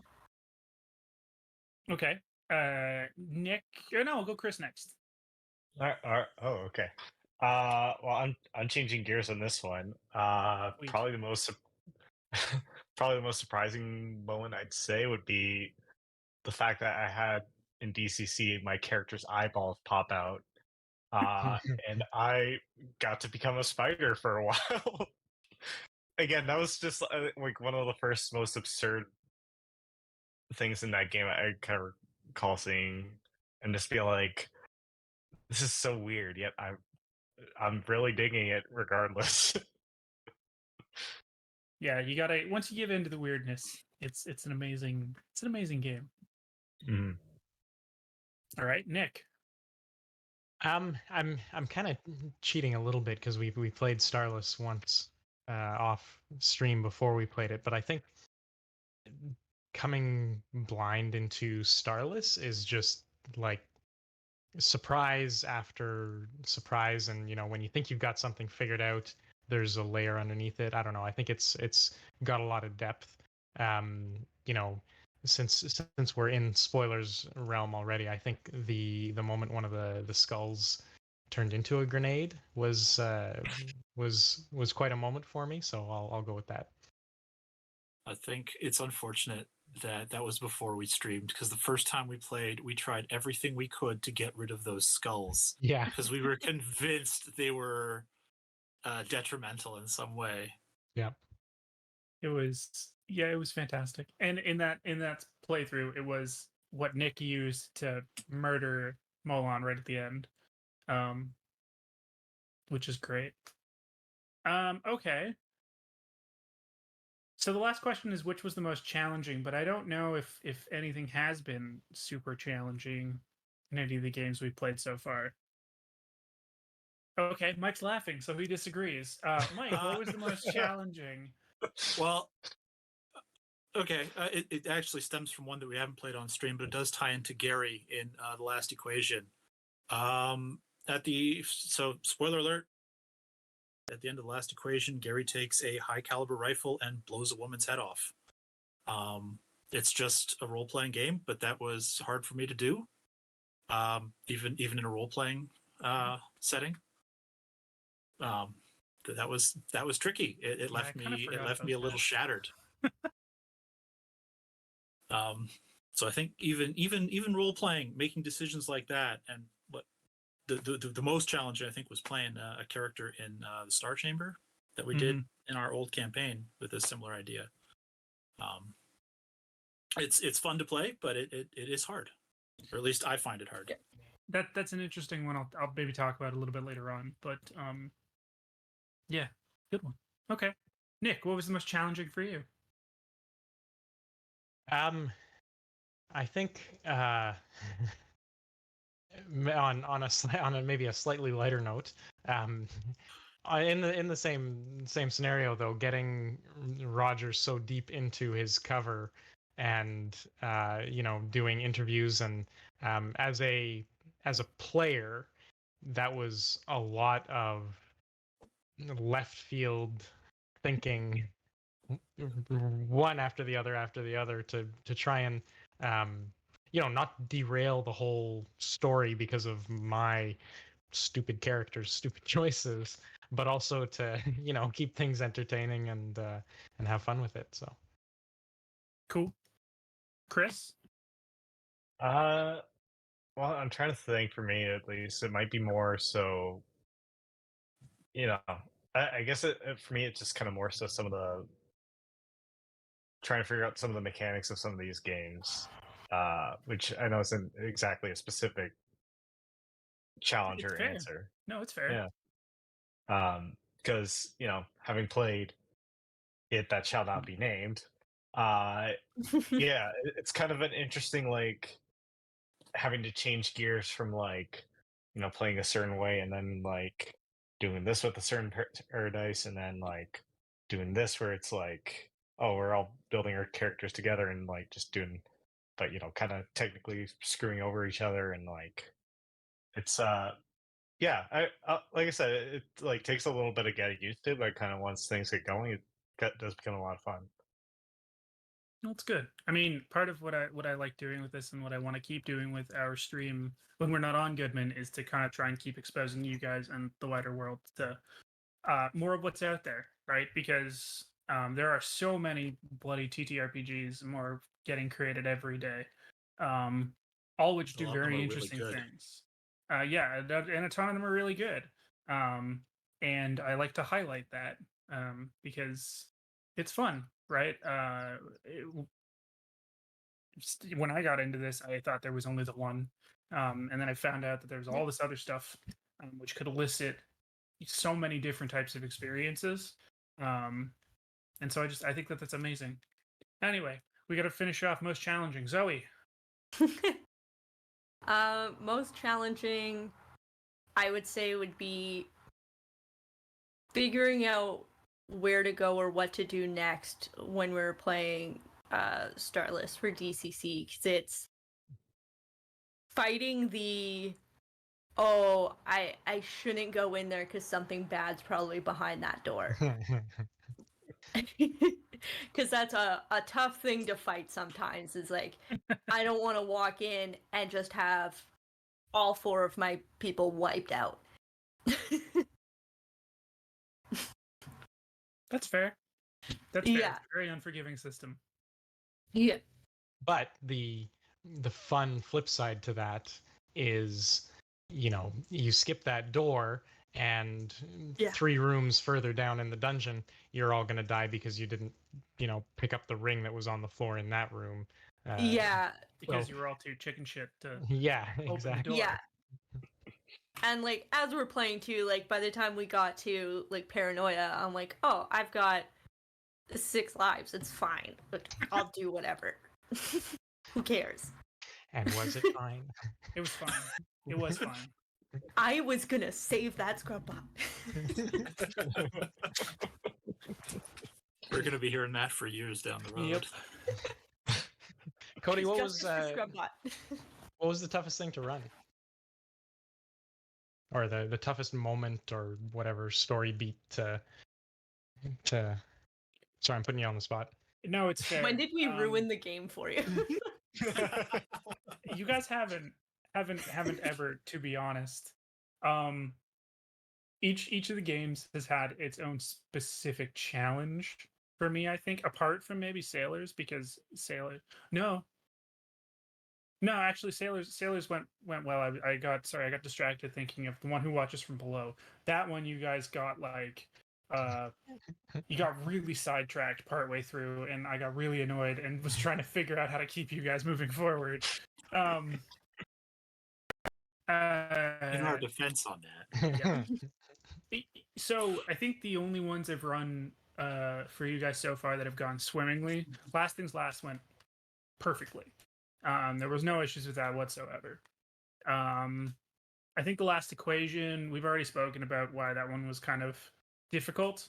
Okay. Nick. Or no, we'll go Chris next. Oh, okay. Well, I'm changing gears on this one. Sweet. Probably the most probably the most surprising moment I'd say would be the fact that I had in DCC my character's eyeballs pop out, and I got to become a spider for a while. Again, that was just like one of the first most absurd things in that game I kind of recall seeing, and just feel like this is so weird. Yet I'm really digging it regardless. Yeah, you gotta, once you give in to the weirdness, it's an amazing game. Mhm. All right, Nick. I'm kind of cheating a little bit because we played Starless once off stream before we played it, but I think coming blind into Starless is just like surprise after surprise, and when you think you've got something figured out, there's a layer underneath it. I don't know. I think it's got a lot of depth. Um, you know, since we're in spoilers realm already, I think the moment one of the skulls turned into a grenade was quite a moment for me. So I'll go with that. I think it's unfortunate that was before we streamed, because the first time we played, we tried everything we could to get rid of those skulls Yeah. because we were convinced they were detrimental in some way. Yep. It was fantastic. And in that playthrough, it was what Nick used to murder Molon right at the end, um, which is great. Okay. So the last question is which was the most challenging, but I don't know if anything has been super challenging in any of the games we've played so far. Okay, Mike's laughing, so he disagrees. Mike, what was the most challenging? Well, okay, it actually stems from one that we haven't played on stream, but it does tie into Gary in the last equation. So spoiler alert, at the end of the last equation, Gary takes a high caliber rifle and blows a woman's head off. It's just a role playing game, but that was hard for me to do, even in a role playing setting. That was tricky. It Yeah, I left kinda me forgot about a little that. shattered. So I think even role playing, making decisions like that, and what the most challenging I think was playing a character in the Star Chamber that we did in our old campaign with a similar idea. It's fun to play, but it is hard, or at least I find it hard. That's an interesting one. I'll maybe talk about a little bit later on, but yeah, good one. Okay, Nick, what was the most challenging for you? I think on a maybe a slightly lighter note, um, in the same scenario though, getting Roger so deep into his cover and doing interviews and as a player, that was a lot of left field thinking, one after the other to try and not derail the whole story because of my stupid characters, stupid choices, but also to keep things entertaining and have fun with it. So Cool, Chris. Well, I'm trying to think. For me, at least, it might be more so. I guess for me, it's just kind of more so some of the trying to figure out some of the mechanics of some of these games, which I know isn't exactly a specific challenge It's or fair. answer. No, it's fair. Yeah. Because having played it that shall not be named, yeah, it's kind of an interesting like having to change gears from like playing a certain way and then like doing this with a certain paradise and then like doing this where it's like, oh, we're all building our characters together and like just doing, but kind of technically screwing over each other and like it's yeah, like I said, it like takes a little bit of getting used to, but kind of once things get going, does become a lot of fun. Well, it's good. I mean, part of what I like doing with this and what I want to keep doing with our stream when we're not on Goodman is to kind of try and keep exposing you guys and the wider world to more of what's out there, right? Because there are so many bloody TTRPGs, more getting created every day, all which A do lot of them very are really interesting good. things. Yeah, and a ton of them are really good. And I like to highlight that because it's fun, right? When I got into this, I thought there was only the one, and then I found out that there's all this other stuff, which could elicit so many different types of experiences. And so I think that that's amazing. Anyway, we got to finish off most challenging. Zoe. Most challenging, I would say, would be figuring out where to go or what to do next when we're playing Starless for DCC, because it's fighting the I shouldn't go in there because something bad's probably behind that door. Because that's a tough thing to fight sometimes. Is like, I don't want to walk in and just have all 4 of my people wiped out. That's fair. That's fair. Yeah. It's a very unforgiving system. Yeah. But the fun flip side to that is, you skip that door and Yeah. 3 rooms further down in the dungeon, you're all gonna die because you didn't, pick up the ring that was on the floor in that room. Yeah. because Well, you were all too chicken shit to yeah, open the exactly. door. Yeah. And like as we're playing too, like by the time we got to like Paranoia, I'm like, oh, I've got 6 lives. It's fine. Like, I'll do whatever. Who cares? And was it fine? It was fine. It was fine. I was gonna save that scrub bot. We're going to be hearing that for years down the road. Yep. Cody, what Justice was for scrub bot. what was the toughest thing to run? Or the toughest moment or whatever story beat to sorry, I'm putting you on the spot. No, it's fair. When did we ruin the game for you? You guys haven't ever, to be honest. Each of the games has had its own specific challenge for me, I think, apart from maybe Sailors, because actually Sailors went well. I got distracted thinking of the one who watches from below. That one you guys got like you got really sidetracked partway through, and I got really annoyed and was trying to figure out how to keep you guys moving forward. In our defense on that. Yeah. So I think the only ones I've run for you guys so far that have gone swimmingly, Last Things Last went perfectly. There was no issues with that whatsoever. I think the Last Equation, we've already spoken about why that one was kind of difficult.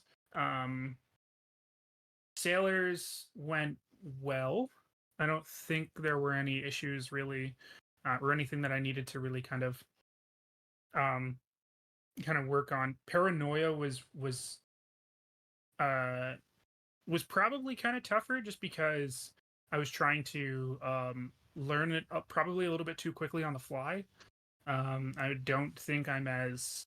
Sailors went well. I don't think there were any issues really, or anything that I needed to really kind of work on. Paranoia was probably kind of tougher just because I was trying to learn it up probably a little bit too quickly on the fly. I don't think I'm as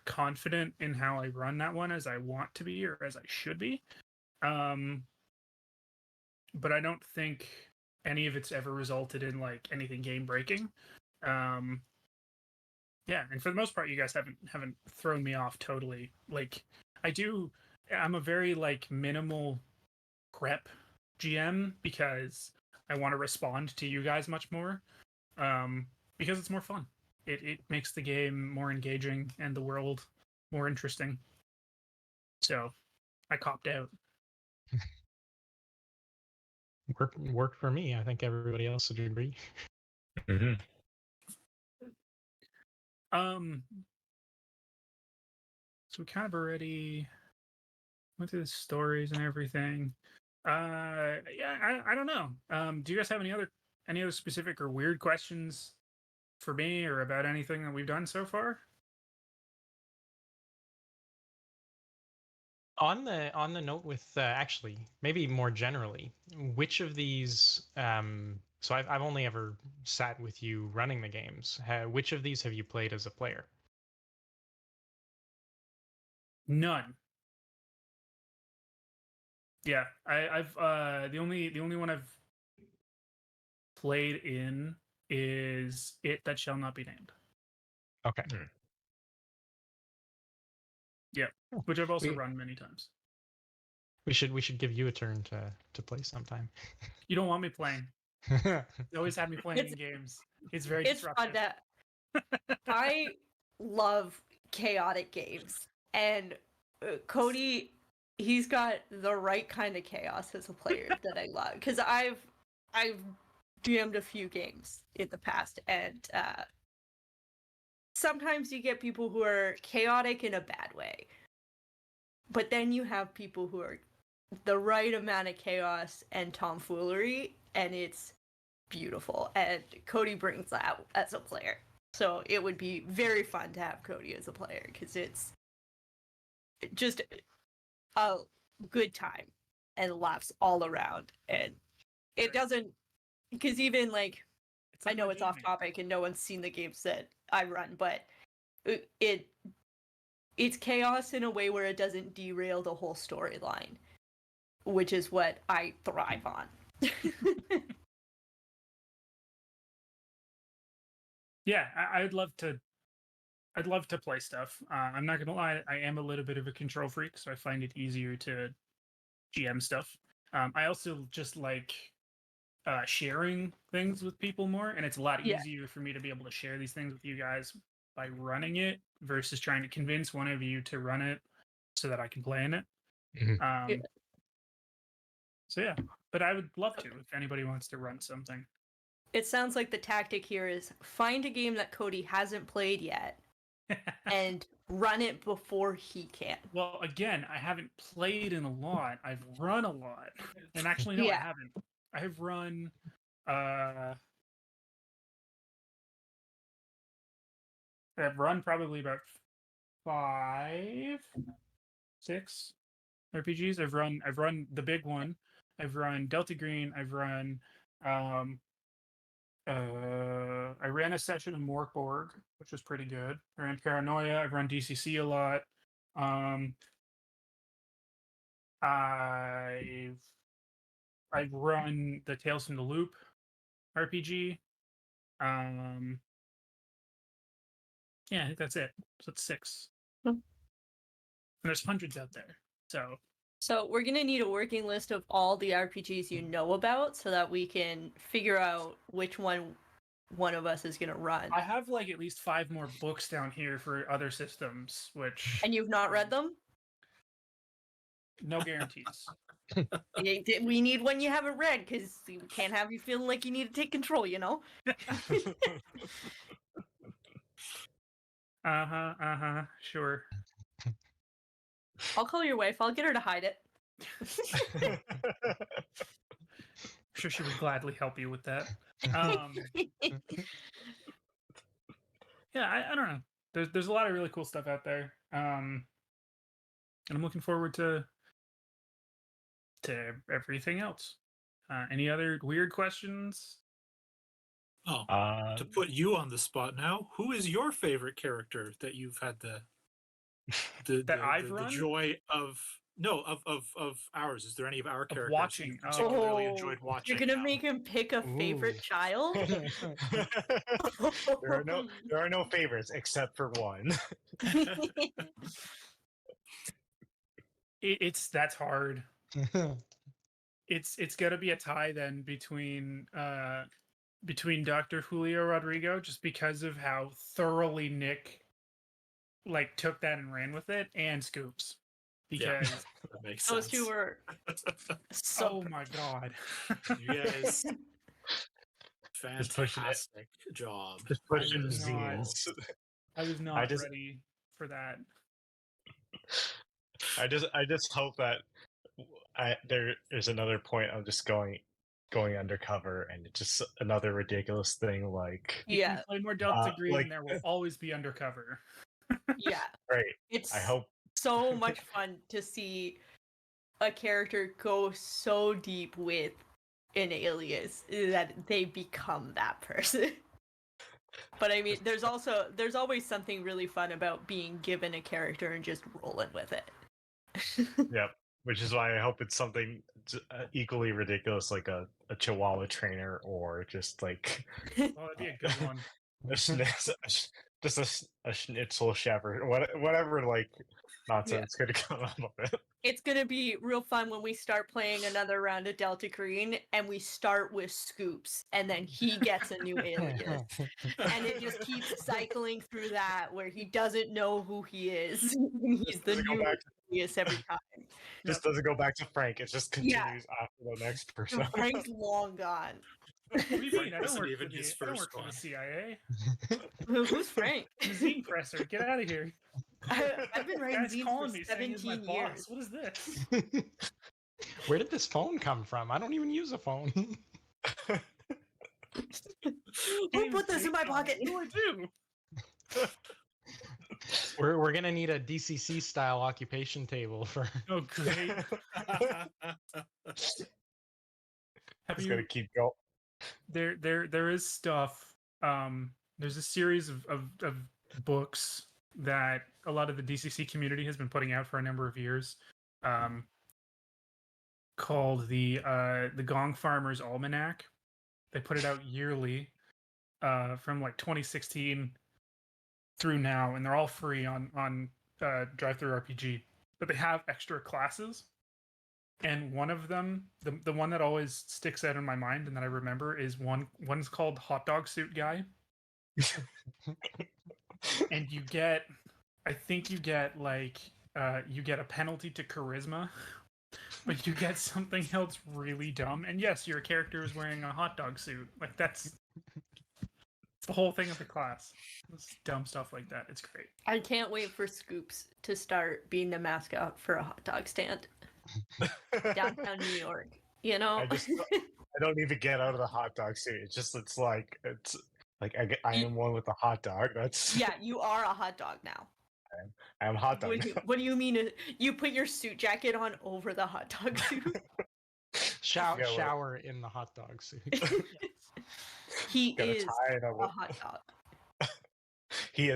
confident in how I run that one as I want to be or as I should be. But I don't think any of it's ever resulted in like anything game breaking. Yeah, and for the most part, you guys haven't thrown me off totally. Like I'm a very like minimal prep GM because I want to respond to you guys much more. Because it's more fun. It makes the game more engaging and the world more interesting. So I copped out. Worked for me. I think everybody else would agree. Mhm. So we kind of already went through the stories and everything. Yeah, I don't know. Do you guys have any other specific or weird questions for me or about anything that we've done so far? On the note with actually maybe more generally, which of these so I've only ever sat with you running the games. Which of these have you played as a player? None. Yeah, I've the only one I've played in is It That Shall Not Be Named. Okay. Yeah, which I've also We- run many times. We should give you a turn to play sometime. You don't want me playing. You always have me playing in games. It's very It's fun disruptive. I love chaotic games, and Cody, he's got the right kind of chaos as a player that I love because I've DM'd a few games in the past, and sometimes you get people who are chaotic in a bad way, but then you have people who are the right amount of chaos and tomfoolery, and it's beautiful. And Cody brings that as a player. So it would be very fun to have Cody as a player because it's just a good time and laughs all around. And it doesn't, because even like, It's I like know my it's off gaming. topic and no one's seen the games that I run, but it's chaos in a way where it doesn't derail the whole storyline, which is what I thrive on. Yeah, I'd love to. I'd love to play stuff. I'm not gonna lie, I am a little bit of a control freak, so I find it easier to GM stuff. I also just like sharing things with people more, and it's a lot Yeah. easier for me to be able to share these things with you guys by running it versus trying to convince one of you to run it so that I can play in it. Mhm. Um, So yeah, but I would love to if anybody wants to run something. It sounds like the tactic here is find a game that Cody hasn't played yet and run it before he can. Well, again, I haven't played in a lot. I've run a lot, and actually, no, I Yeah. haven't. I have run. Uh, I've run probably about 5, 6 RPGs. I've run the big one. I've run Delta Green. I've run. Um, I ran a session of Morkborg, which was pretty good. I ran Paranoia. I've run DCC a lot. Um, I've I've run the Tales from the Loop RPG. Um, yeah, I think that's it. So it's 6. Hmm. And there's hundreds out there. So we're gonna need a working list of all the RPGs you know about so that we can figure out which one of us is gonna run. I have like at least 5 more books down here for other systems, which And you've not read them? no guarantees. We need one you haven't read because we can't have you feeling like you need to take control, you know? Sure. I'll call your wife, I'll get her to hide it. I'm sure she would gladly help you with that. Yeah, I don't know. There's a lot of really cool stuff out there. And I'm looking forward to everything else. Any other weird questions? Oh, Uh, to put you on the spot now, who is your favorite character that you've had That I've the run? joy of of ours? Is there any of our characters watching. you particularly Oh, enjoyed watching? You're gonna now? make him pick a favorite Ooh. child? there are no favorites except for one. That's hard. It's gonna be a tie then between Dr. Julio Rodrigo, just because of how thoroughly Nick like took that and ran with it, and Scoops, Yeah. because That makes Those sense. two were so oh my god, You guys, Just pushing it. fantastic job. Just I pushing was not- zines. I was not ready for that. I just hope that there's another point of just going undercover and it's just another ridiculous thing like If you Yeah, play more Delta Green, like- there will always be undercover. yeah. right. It's I hope so much fun to see a character go so deep with an alias that they become that person. But I mean, there's always something really fun about being given a character and just rolling with it. yep. Which is why I hope it's something equally ridiculous like a Chihuahua trainer or just like Oh, that'd be a good one. just a schnitzel shepherd, whatever like nonsense could come out of it. It's gonna be real fun when we start playing another round of Delta Green and we start with Scoops and then he gets a new alias. And it just keeps cycling through that where he doesn't know who he is. He's the Doesn't go new back alias every time. Just doesn't go back to Frank. It just continues after the next person. Frank's long gone. What do you mean? I don't wasn't work even for his the, I don't first work for the one. CIA. Who's Frank? I'm a zine presser. Get out of here. I've been writing Guy's zines calling for me saying he's my 17 years. boss. What is this? Where did this phone come from? I don't even use a phone. Who put this in my pocket? What do I do? We're gonna need a DCC style occupation table for. Oh, great. Have Just you? gonna keep going. There is stuff. There's a series of books that a lot of the DCC community has been putting out for a number of years, called the Gong Farmer's Almanac. They put it out yearly. from like 2016 through now, and they're all free on Drive-Thru RPG. But they have extra classes, and one of them, the one that always sticks out in my mind and that I remember, is one's called Hot Dog Suit Guy, and you get, I think you get like you get a penalty to charisma, but you get something else really dumb. And yes, your character is wearing a hot dog suit. Like that's the whole thing of the class. It's dumb stuff like that. It's great. I can't wait for Scoops to start being the mascot for a hot dog stand downtown New York. You know? I don't even get out of the hot dog suit. It's like I am one with the hot dog. That's Yeah, you are a hot dog now. I am hot dog. What do you mean? You put your suit jacket on over the hot dog suit? Yeah, Shower in the hot dog suit. He Gotta is tie it up a with- hot dog. He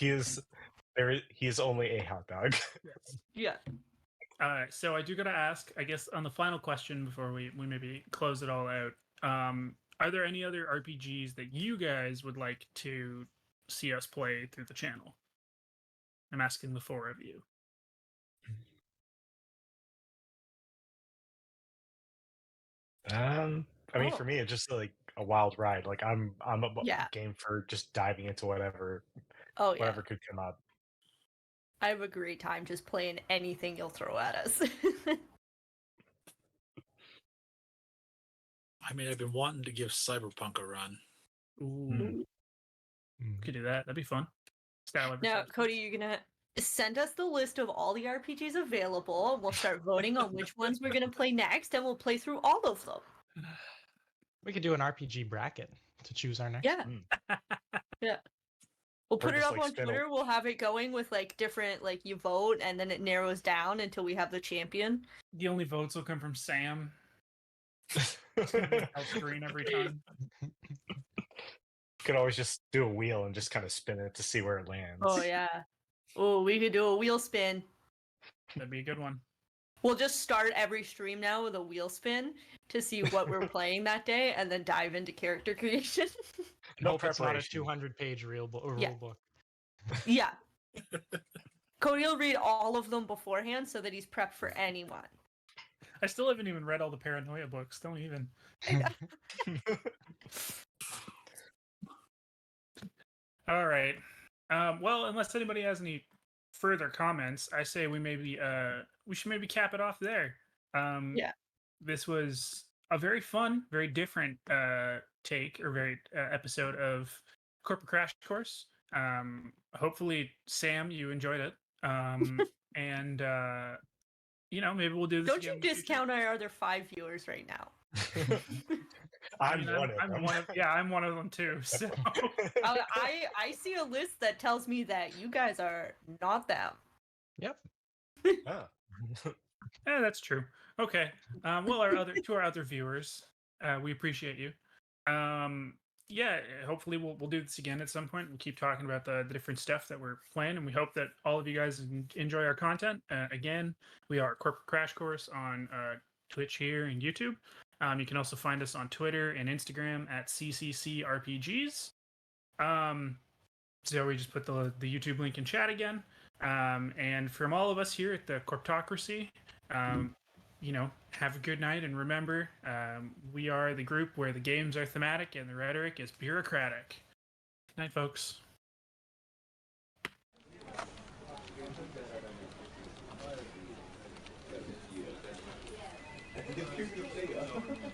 is only a hot dog. Yeah. So I do gotta ask, I guess, on the final question before we maybe close it all out. Are there any other RPGs that you guys would like to see us play through the channel? I'm asking the four of you. I mean, for me, it's just like a wild ride. Like I'm Yeah. game for just diving into whatever Oh yeah. whatever could come up. I have a great time just playing anything you'll throw at us. I mean, I've been wanting to give Cyberpunk a run. Ooh, could do that. That'd be fun. Style every Now, session. Cody, you're gonna send us the list of all the RPGs available, and we'll start voting on which ones we're gonna play next, and we'll play through all of them. We could do an RPG bracket to choose our next. Yeah. Yeah. We'll put it just, up like, on spin a- Twitter. We'll have it going with like different, like you vote, and then it narrows down until we have the champion. The only votes will come from Sam. It's gonna be health screen every time. Could always just do a wheel and just kind of spin it to see where it lands. Oh yeah. Oh, we could do a wheel spin. That'd be a good one. We'll just start every stream now with a wheel spin to see what we're playing that day, and then dive into character creation. No Hope it's not a preparation. 200-page rule Yeah. book. Yeah. Cody will read all of them beforehand so that he's prepped for anyone. I still haven't even read all the Paranoia books. Don't even. All right. Well, unless anybody has any further comments, I say we should maybe cap it off there. Yeah. This was a very fun, very different take or very episode of Corporate Crash Course. Hopefully, Sam, you enjoyed it. And maybe we'll do this Don't again you in the future. discount our other 5 viewers right now. I'm one of them. I'm one of them too. So I see a list that tells me that you guys are not them. Yep. Ah. yeah, that's true. Okay. Well, our other viewers, we appreciate you. Yeah, hopefully we'll do this again at some point. We'll keep talking about the different stuff that we're playing, and we hope that all of you guys enjoy our content. Again, we are Corporate Crash Course on Twitch here and YouTube. You can also find us on Twitter and Instagram at CCCRPGs. So we just put the YouTube link in chat again. And from all of us here at the Corptocracy, have a good night, and remember, we are the group where the games are thematic and the rhetoric is bureaucratic. Good night, folks. Thank you.